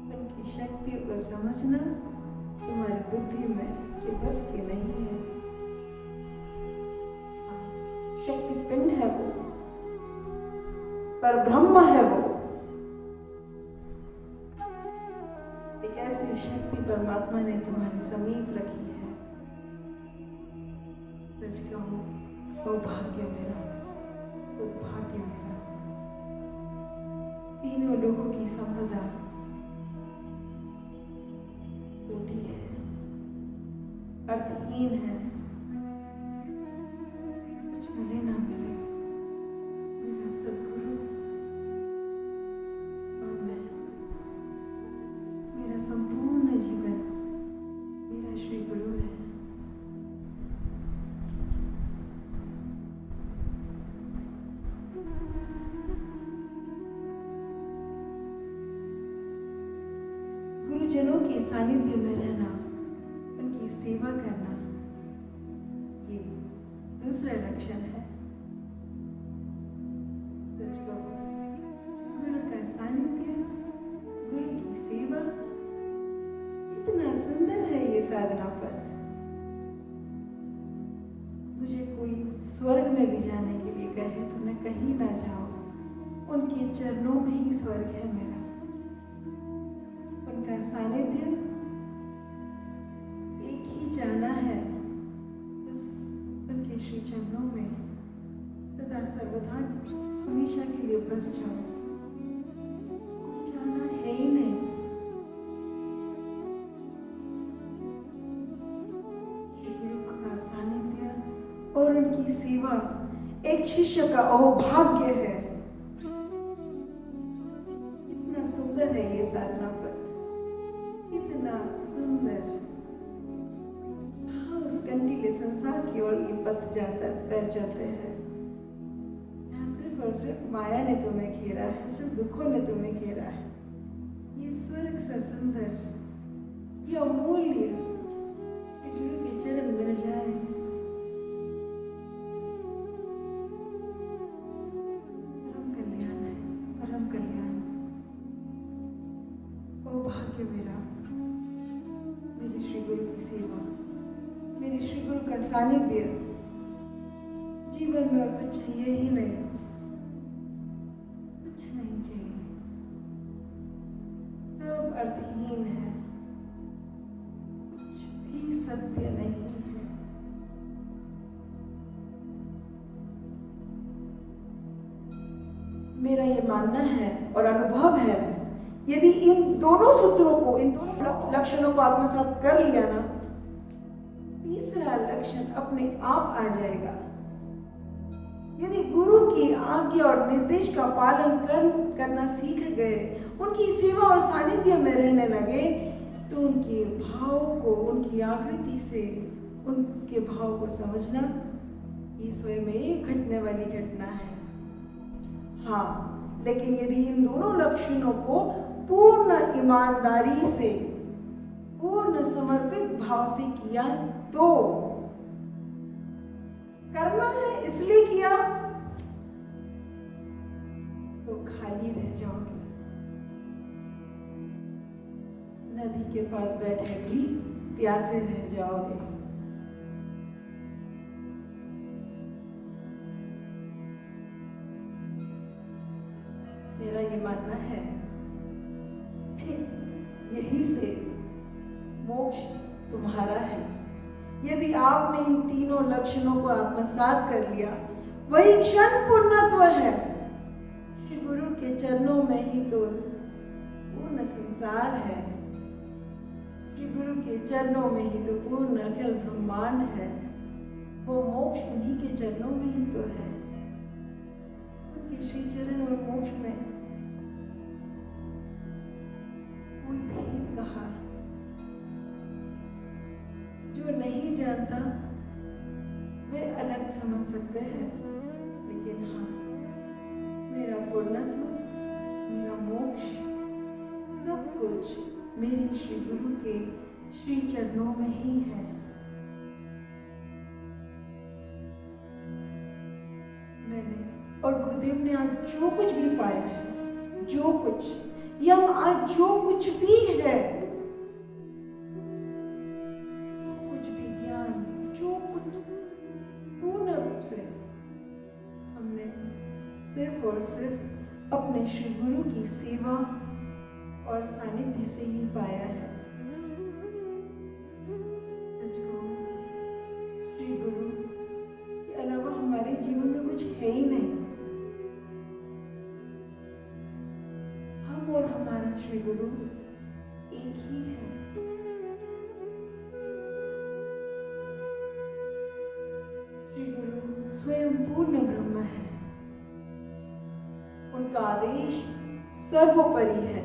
उनकी शक्ति को समझना तुम्हारी बुद्धि में कि बस की नहीं है। शक्ति पिंड है वो, पर ब्रह्म है वो। एक ऐसी शक्ति परमात्मा ने तुम्हारे समीप रखी है। सच कहूं, सौभाग्य मेरा, सौभाग्य मेरा। तीनों लोगों की संपदा टूटी है, अर्थहीन है। कुछ मिले ना मिले, मेरा सद्गुरु और मैं, मेरा संपूर्ण जीवन मेरा श्री गुरु है। गुरुजनों के सानिध्य में रहना, उनकी सेवा करना, ये दूसरा लक्षण है। सच कहो, गुरु का सानिध्य, गुरु की सेवा, इतना सुंदर है ये साधना पथ। मुझे कोई स्वर्ग में भी जाने के लिए कहे तो मैं कहीं ना जाऊं। उनके चरणों में ही स्वर्ग है मेरा। उनका सानिध्य एक ही जाना है, बस उनके श्री चरणों में सदा सर्वदा हमेशा के लिए बस जाओ। कोई जाना है ही नहीं। श्री गुरु का सानिध्य और उनकी सेवा एक शिष्य का अहोभाग्य है। कितना सुंदर है ये साधना पथ, कितना सुंदर। हाँ, उस कंटीले संसार की ओर ये पथ जाता पैर चलते हैं, जहाँ सिर्फ और सिर्फ माया ने तुम्हें घेरा है, सिर्फ दुखों ने तुम्हें घेरा है। ये स्वर्ग सा सुंदर, ये अमूल्य गुरु के चरण मिल जाए, परम कल्याण है, परम कल्याण। ओ भाग्य मेरा, मेरे श्री गुरु की सेवा, मेरे श्री गुरु का सानिध्य। जीवन में और कुछ चाहिए ही नहीं। मानना है और अनुभव है, यदि इन दोनों सूत्रों को, इन दोनों लक्षणों को आत्मसात कर लिया ना, तीसरा लक्षण अपने आप आ जाएगा। यदि गुरु की आज्ञा और निर्देश का पालन करना सीख गए, उनकी सेवा और सानिध्य में रहने लगे, तो उनके भाव को, उनकी आकृति से उनके भाव को समझना ये स्वयं में घटने वाली घटना है। हाँ, लेकिन यदि इन दोनों लक्षणों को पूर्ण ईमानदारी से, पूर्ण समर्पित भाव से किया, तो करना है इसलिए किया, तो खाली रह जाओगे। नदी के पास बैठे भी प्यासे रह जाओगे। मेरा ये मानना है, यही से मोक्ष तुम्हारा है। यदि आपने इन तीनों लक्षणों को आत्मसात कर लिया, वही क्षण पूर्णत्व है। श्री गुरु के चरणों में ही तो पूर्ण संसार है। श्री गुरु के चरणों में ही तो पूर्ण अखिल ब्रह्मांड है। वो मोक्ष उन्हीं के चरणों में ही तो है। उनके श्री चरण और मोक्ष में कोई भेद कहा। जो नहीं जानता वे अलग समझ सकते हैं, लेकिन हाँ, मेरा पूर्णत्व, मेरा मोक्ष, सब कुछ मेरे श्री गुरु के श्री चरणों में ही है। मैंने और गुरुदेव ने आज जो कुछ भी पाया है, जो कुछ, या आज जो कुछ भी है, सिर्फ और सिर्फ अपने श्री गुरु की सेवा और सानिध्य से ही पाया है। सच कहूं, श्री गुरु के अलावा हमारे जीवन में कुछ है ही नहीं। हम और हमारा श्री गुरु एक ही है। श्री गुरु स्वयं पूर्ण ब्रह्म है। उनका आदेश सर्वोपरि है।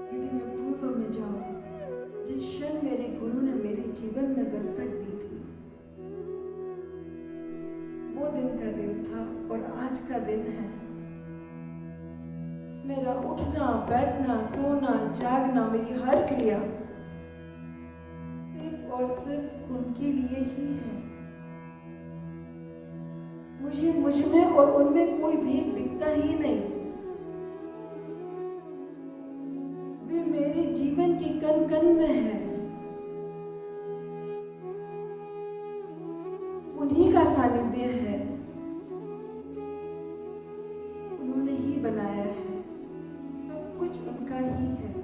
यदि मैं पूर्व में जाऊं, जिस क्षण मेरे गुरु ने मेरे जीवन में दस्तक दी थी, वो दिन का दिन था और आज का दिन है। मेरा उठना, बैठना, सोना, जागना, मेरी हर क्रिया सिर्फ और सिर्फ उनके लिए ही है। मुझे मुझ में और उनमें कोई भेद दिखता ही नहीं। वे मेरे जीवन के कण कण में है। उन्हीं का सानिध्य है। उन्होंने ही बनाया है। सब कुछ उनका ही है।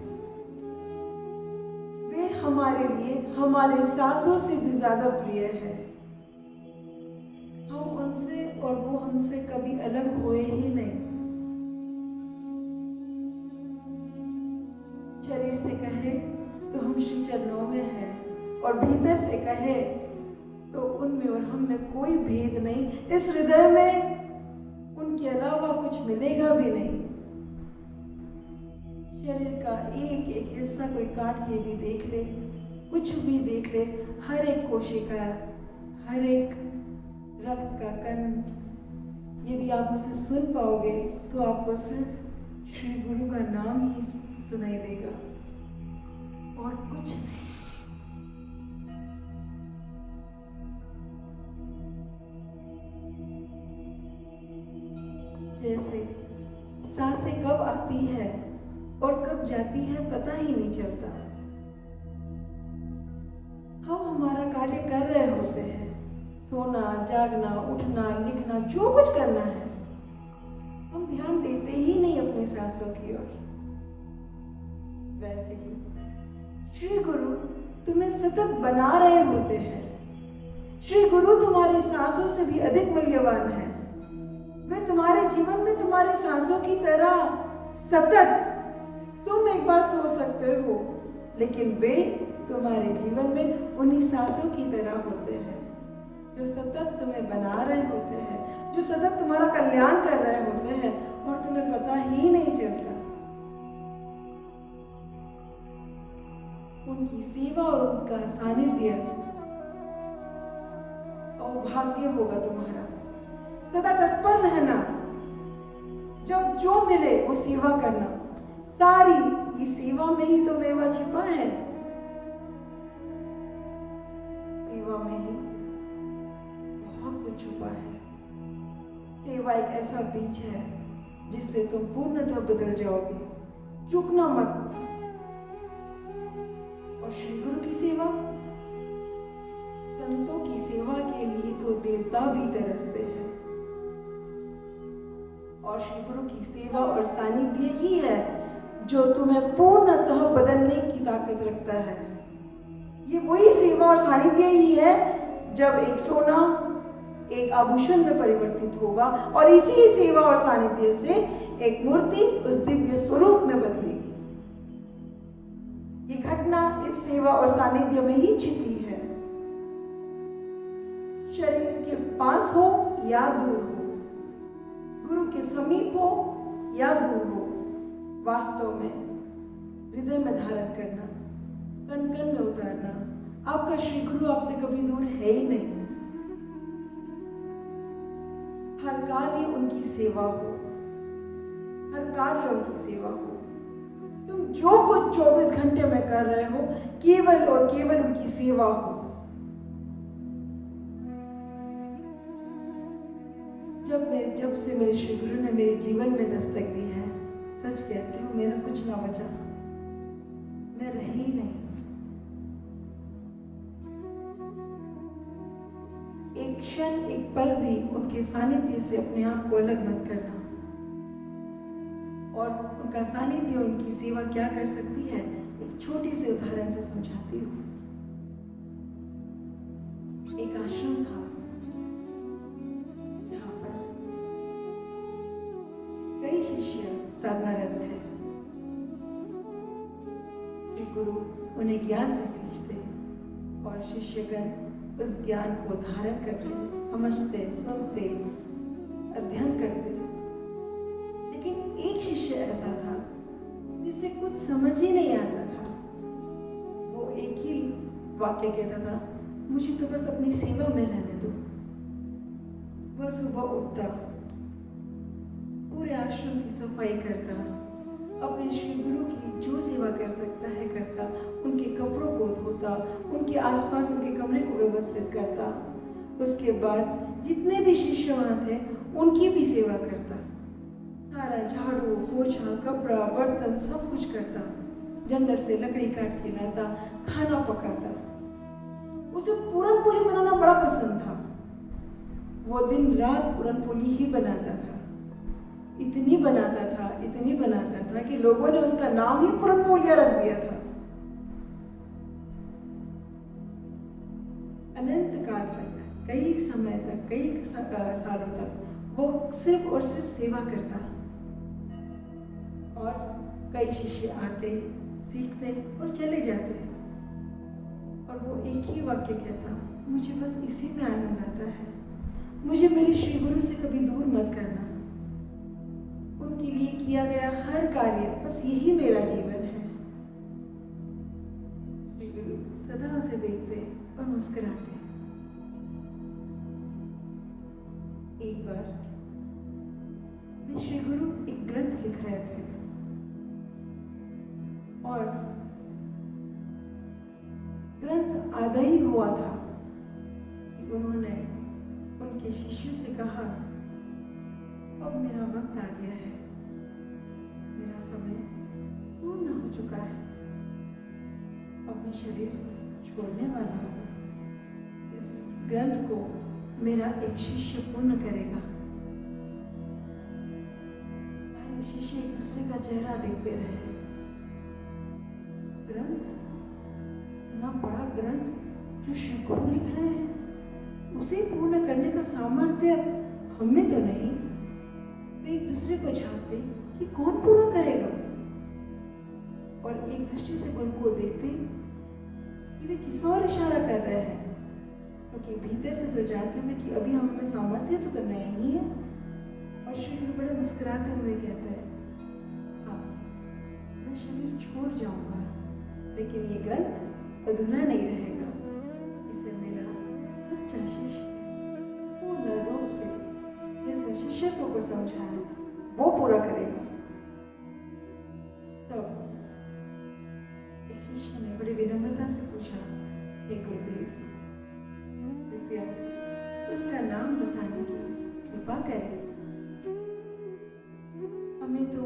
वे हमारे लिए, हमारे सांसों से भी ज्यादा प्रिय है। और वो हमसे कभी अलग हुए ही नहीं। शरीर से कहे तो हम श्री चरणों में हैं, और भीतर से कहे तो उनमें और हम में कोई भेद नहीं। इस हृदय में उनके अलावा कुछ मिलेगा भी नहीं। शरीर का एक एक हिस्सा कोई काट के भी देख ले, कुछ भी देख ले, हर एक कोशिका, हर एक रक्त का कण, यदि आप उसे सुन पाओगे तो आपको सिर्फ श्री गुरु का नाम ही सुनाई देगा और कुछ नहीं। जैसे सांसें कब आती है और कब जाती है पता ही नहीं चलता। हम हमारा कार्य कर रहे होते हैं, सोना, जागना, उठना, लिखना, जो कुछ करना है, हम ध्यान देते ही नहीं अपनी सांसों की ओर। वैसे ही श्री गुरु तुम्हें सतत बना रहे होते हैं। श्री गुरु तुम्हारी सांसों से भी अधिक मूल्यवान है। वे तुम्हारे जीवन में तुम्हारे सांसों की तरह सतत, तुम एक बार सो सकते हो लेकिन वे तुम्हारे जीवन में उन्हीं सांसों की तरह होते हैं जो सतत तुम्हें बना रहे होते हैं, जो सतत तुम्हारा कल्याण कर रहे होते हैं और तुम्हें पता ही नहीं चलता। उनकी सेवा और उनका सानिध्य सौभाग्य होगा तुम्हारा। सदा तत्पर रहना, जब जो मिले वो सेवा करना। सारी इस सेवा में ही तो मेवा छिपा है। सेवा में ही बहुत कुछ छुपा है। सेवा एक ऐसा बीज है जिससे तुम पूर्णतः बदल जाओगे। चूकना मत। और श्री गुरु की सेवा, संतों की सेवा के लिए तो देवता भी तरसते हैं। और श्री गुरु की सेवा और सानिध्य ही है जो तुम्हें पूर्णतः बदलने की ताकत रखता है। ये वही सेवा और सानिध्य ही है जब एक सोना एक आभूषण में परिवर्तित होगा और इसी सेवा और सानिध्य से एक मूर्ति उस दिव्य स्वरूप में बदलेगी। ये घटना इस सेवा और सानिध्य में ही छिपी है। शरीर के पास हो या दूर हो, गुरु के समीप हो या दूर हो, वास्तव में हृदय में धारण करना, कण कण में उतारना। आपका श्री गुरु आपसे कभी दूर है ही नहीं। हर कार्य उनकी सेवा हो, हर कार्य उनकी सेवा हो। तुम जो कुछ 24 घंटे में कर रहे हो केवल और केवल उनकी सेवा हो। जब से मेरे श्री गुरु ने मेरे जीवन में दस्तक दी है, सच कहती हूँ मेरा कुछ ना बचा, मैं रही ही नहीं। एक क्षण एक पल भी उनके सानिध्य से अपने आप को अलग मत करना। और उनका सानिध्य उनकी सेवा क्या कर सकती है, एक छोटे से उदाहरण से समझाती हूँ। एक आश्रम था जहाँ पर कई शिष्य साधनारत थे। श्री गुरु उन्हें ज्ञान से सींचते और शिष्यगण उस ज्ञान को धारण करते, समझते, सुनते, अध्ययन करते। लेकिन एक शिष्य ऐसा था जिसे कुछ समझ ही नहीं आता था। वो एक ही वाक्य कहता था, मुझे तो बस अपनी सेवा में रहने दो। वह सुबह उठता, पूरे आश्रम की सफाई करता, अपने श्री गुरु की जो सेवा कर सकता है करता, उनके कपड़ों को धोता, उनके आसपास उनके कमरे को व्यवस्थित करता। उसके बाद जितने भी शिष्य वहाँ थे उनकी भी सेवा करता। सारा झाड़ू, पोछा, कपड़ा, बर्तन सब कुछ करता। जंगल से लकड़ी काट के लाता, खाना पकाता। उसे पूरन पूरी बनाना बड़ा पसंद था। वो दिन रात पूरन पूरी ही बनाता था। इतनी बनाता था कि लोगों ने उसका नाम ही पूरन पोलिया रख दिया था। अनंत काल तक, कई समय तक, कई सालों तक वो सिर्फ और सिर्फ सेवा करता। और कई शिष्य आते, सीखते और चले जाते। और वो एक ही वाक्य कहता, मुझे बस इसी में आनंद आता है। मुझे मेरे श्री गुरु से कभी दूर मत करना। उनके लिए किया गया हर कार्य बस यही मेरा जीवन है। श्री गुरु सदा उसे देखते और मुस्कुराते। एक बार वे श्री गुरु एक ग्रंथ लिख रहे थे और ग्रंथ आधा ही हुआ था कि उन्होंने उनके शिष्य से कहा, अब मेरा वक्त आ गया है, मेरा समय पूर्ण हो चुका है, अब मैं शरीर छोड़ने वाला हूँ। इस ग्रंथ को मेरा एक शिष्य पूर्ण करेगा। सारे शिष्य एक दूसरे का चेहरा देखते रहे। ग्रंथ, इतना बड़ा ग्रंथ जो श्री गुरु लिख रहे हैं, उसे पूर्ण करने का सामर्थ्य हमें तो नहीं, वे एक दूसरे को झांकते कि कौन पूरा करेगा, और एक दृष्टि से गुरु को देखते कि वे किस और इशारा कर रहे हैं, क्योंकि भीतर से तो जानते थे कि अभी हम में सामर्थ्य तो नहीं है। और श्री गुरु बड़े मुस्कुराते हुए कहते हैं, हाँ, मैं शरीर छोड़ जाऊंगा, लेकिन ये ग्रंथ अधूरा नहीं रहेगा। इसे मेरा सच्चा शिष्य पूर्ण रूप से जिसने शिष्यत्व को समझा है वो पूरा करेगा। तब एक शिष्य ने बड़ी विनम्रता से पूछा, हे गुरुदेव, कृपया उसका नाम बताने की कृपा करें। हमें तो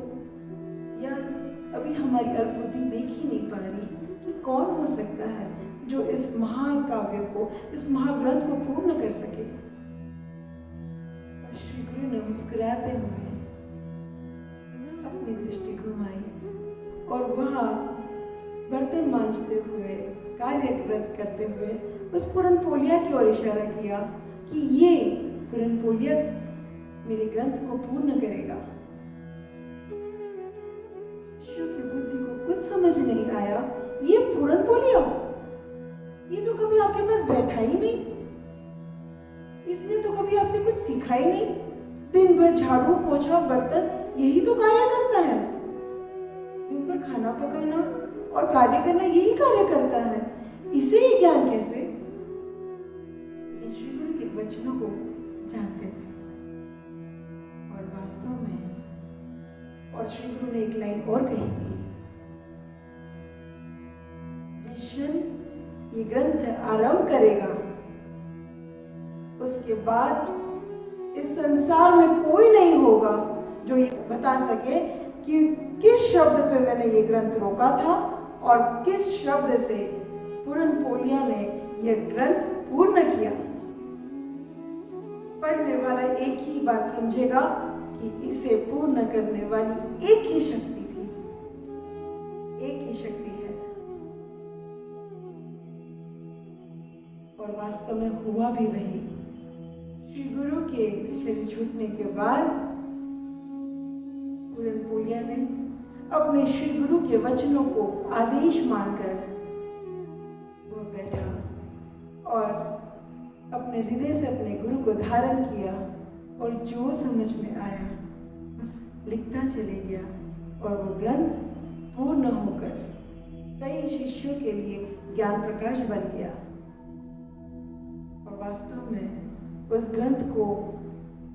यार अभी हमारी अल्पबुद्धि देख ही नहीं पा रही कि कौन हो सकता है जो इस महाकाव्य को, इस महाग्रंथ को पूर्ण कर सके। और श्री गुरु ने मुस्कुराते हुए अपनी दृष्टि घुमाई और वहां बर्तन मांजते हुए, कार्यव्रत करते हुए उस पुरनपोलिया की ओर इशारा किया कि ये पुरनपोलिया मेरे ग्रंथ को पूर्ण करेगा। शिष्यों की बुद्धि को कुछ समझ नहीं आया, ये पुरनपोलिया, ये तो कभी आपके पास बैठा ही नहीं, इसने तो कभी आपसे कुछ सीखा ही नहीं। दिन भर झाड़ू पोछा बर्तन यही तो कार्य करता है, दिन भर खाना पकाना और कार्य करना यही कार्य करता है, इसे ये ज्ञान कैसे? श्री गुरु के वचनों को जानते थे और वास्तव में, और श्री गुरु ने एक लाइन और कही थी, जिस क्षण ये ग्रंथ आरंभ करेगा उसके बाद इस संसार में कोई नहीं होगा जो ये बता सके कि किस शब्द पे मैंने ये ग्रंथ रोका था और किस शब्द से पुरनपोलिया ने यह ग्रंथ पूर्ण किया। पढ़ने वाला एक ही बात समझेगा कि इसे पूर्ण करने वाली एक ही शक्ति थी, एक ही शक्ति है। और वास्तव में हुआ भी वही। श्री गुरु के शरीर छूटने के बाद पुरनपोलिया ने अपने श्री गुरु के वचनों को आदेश मानकर वह बैठा और अपने हृदय से अपने गुरु को धारण किया और जो समझ में आया बस लिखता चले गया और वो ग्रंथ पूर्ण होकर कई शिष्यों के लिए ज्ञान प्रकाश बन गया। और वास्तव में उस ग्रंथ को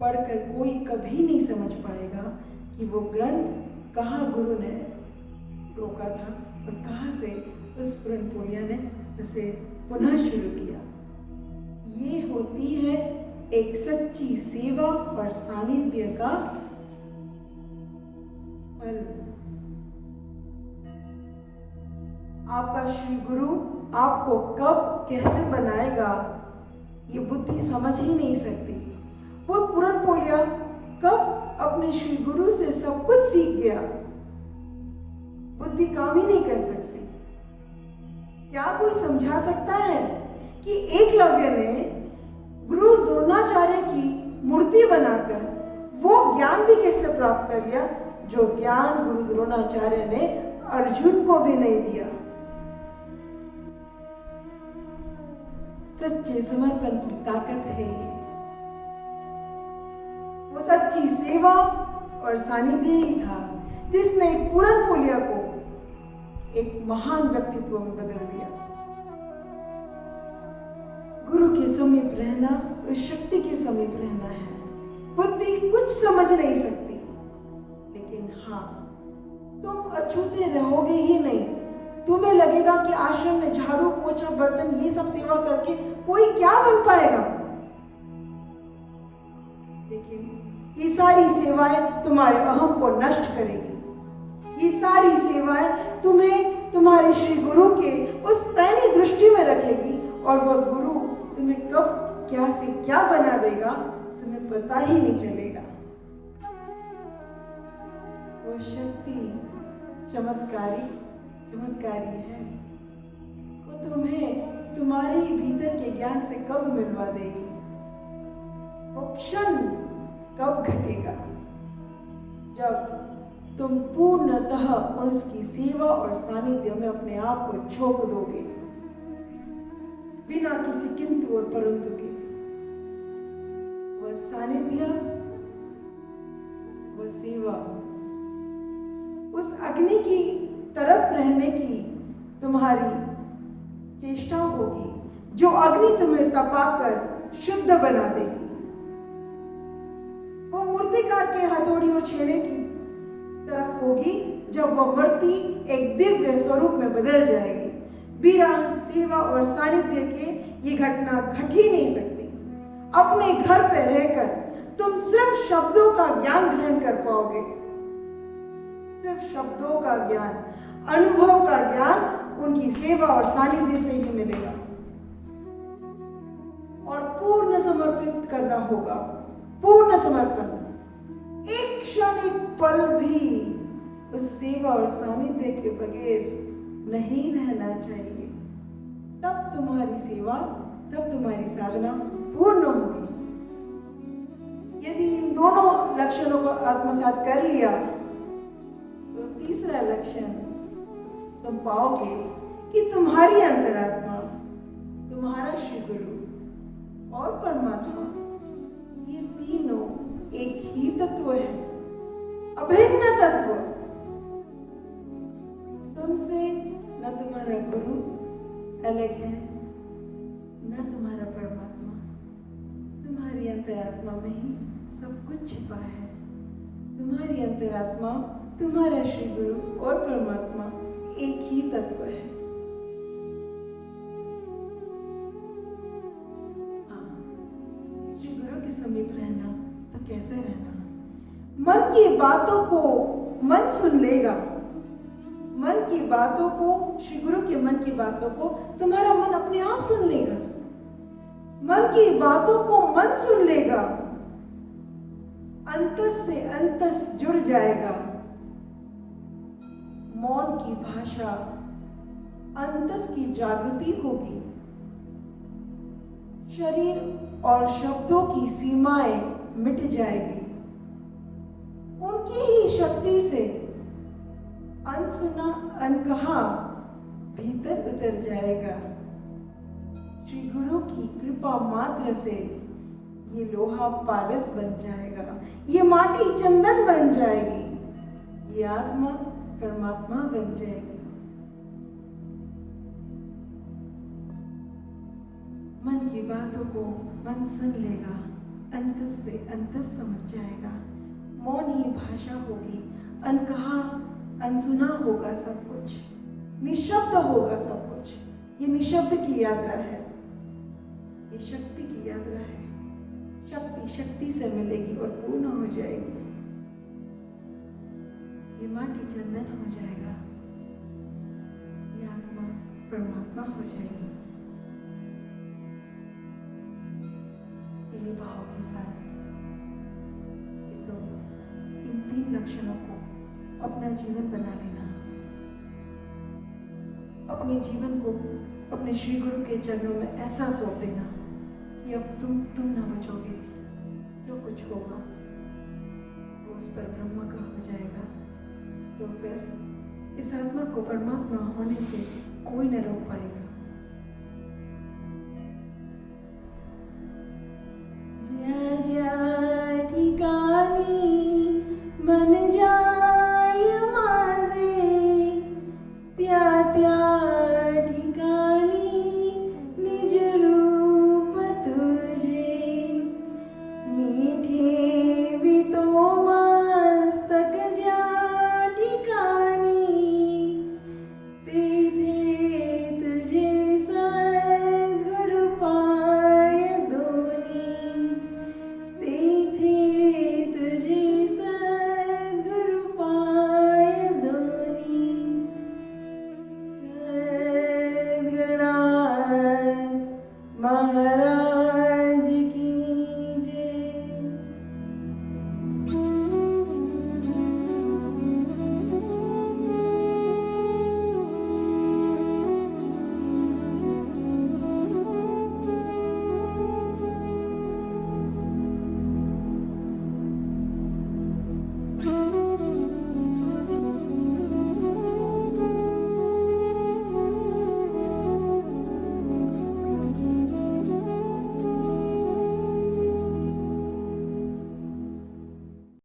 पढ़कर कोई कभी नहीं समझ पाएगा कि वो ग्रंथ कहाँ गुरु ने रोका था और कहाँ से उस पुरनपोलिया ने उसे पुनः शुरू किया। ये होती है एक सच्ची सेवा और सानिध्य का फल। आपका श्री गुरु आपको कब कैसे बनाएगा ये बुद्धि समझ ही नहीं सकती। वो पुरनपोलिया कब अपने श्री गुरु से सब कुछ सीख गया, बुद्धि काम ही नहीं कर सकती। क्या कोई समझा सकता है कि एकलव्य ने गुरु द्रोणाचार्य की मूर्ति बनाकर वो ज्ञान भी कैसे प्राप्त कर लिया जो ज्ञान गुरु द्रोणाचार्य ने अर्जुन को भी नहीं दिया। सच्चे समर्पण की ताकत है ये। वो सच्ची सेवा और सानिध्य ही था जिसने एक पुरनपोलिया को एक महान व्यक्तित्व में बदल दिया। गुरु के समीप रहना उस शक्ति के समीप रहना है। बुद्धि कुछ समझ नहीं सकती, लेकिन हाँ, तुम अछूते रहोगे ही नहीं। तुम्हें लगेगा कि आश्रम में झाड़ू पोछा बर्तन ये सब सेवा करके कोई क्या बन पाएगा, लेकिन ये सारी सेवाएं तुम्हारे अहम को नष्ट करेगी। ये सारी सेवाएं तुम्हें तुम्हारे श्री गुरु के उस पैनी दृष्टि में रखेगी और वह गुरु तुम्हें कब क्या से क्या बना देगा तुम्हें पता ही नहीं चलेगा। वो शक्ति चमत्कारी है। वो तुम्हें तुम्हारे ही भीतर के ज्ञान से कब मिलवा देगी, वो क्षण कब घटेगा जब तुम पूर्णतः उसकी सेवा और सानिध्य में अपने आप को झोंक दोगे, बिना किसी किंतु और परंतु के। वह सानिध्य, वह सेवा, उस अग्नि की तरफ रहने की तुम्हारी चेष्टा होगी, जो अग्नि तुम्हें तपाकर शुद्ध बना देगी। वो मूर्तिकार के हथौड़ी और छेने की तरफ होगी, जब वह मूर्ति एक दिव्य स्वरूप में बदल जाएगी। बिना सेवा और सानिध्य के ये घटना घट ही नहीं सकती। अपने घर पर रहकर तुम सिर्फ शब्दों का ज्ञान ग्रहण कर पाओगे, सिर्फ शब्दों का ज्ञान, अनुभव का ज्ञान उनकी सेवा और सानिध्य से ही मिलेगा। और पूर्ण समर्पित करना होगा, पूर्ण समर्पण। एक क्षण, एक पल भी उस सेवा और सानिध्य के बगैर नहीं रहना चाहिए। तब तुम्हारी सेवा, तब तुम्हारी साधना पूर्ण होगी। यदि इन दोनों लक्षणों को आत्मसात कर लिया, तो तीसरा लक्षण तुम पाओगे कि तुम्हारी अंतरात्मा, तुम्हारा श्री गुरु और परमात्मा, ये तीनों एक ही तत्व है, अभिन्न तत्व। तुमसे न तुम्हारा गुरु अलग है, न तुम्हारा परमात्मा। तुम्हारी अंतरात्मा में ही सब कुछ छिपा है। तुम्हारी अंतरात्मा, तुम्हारा श्री गुरु और परमात्मा एक ही तत्व है। हाँ, श्री गुरु के समीप रहना तो कैसे रहना? मन की बातों को मन सुन लेगा। मन की बातों को, श्री गुरु के मन की बातों को तुम्हारा मन अपने आप सुन लेगा। मन की बातों को मन सुन लेगा, अंतस से अंतस जुड़ जाएगा। मौन की भाषा, अंतस की जागृति होगी। शरीर और शब्दों की सीमाएं मिट जाएगी। उनकी ही शक्ति से अनसुना, अनकहा भीतर उतर जाएगा। श्री गुरु की कृपा मात्र से ये लोहा पारस बन जाएगा, ये माटी चंदन बन जाएगी, ये आत्मा परमात्मा बन जाएगी। मन की बातों को मन सुन लेगा, अंतस से अंतस समझ जाएगा। मौन ही भाषा होगी, अनकहा, अनसुना होगा सब कुछ, निशब्द होगा सब कुछ। ये निशब्द की यात्रा है, ये शक्ति की यात्रा है। शक्ति शक्ति से मिलेगी और पूर्ण हो जाएगी। ये माटी चंदन हो जाएगा, ये आत्मा परमात्मा हो जाएगी। भाव के साथ तो इन तीन लक्षणों को अपना जीवन बना लेना। अपने जीवन को अपने श्री गुरु के चरणों में ऐसा सौंप देना कि अब तुम ना बचोगे। जो कुछ होगा वो उस पर ब्रह्म का हो जाएगा। तो फिर इस आत्मा को परमात्मा होने से कोई न रोक पाएगा।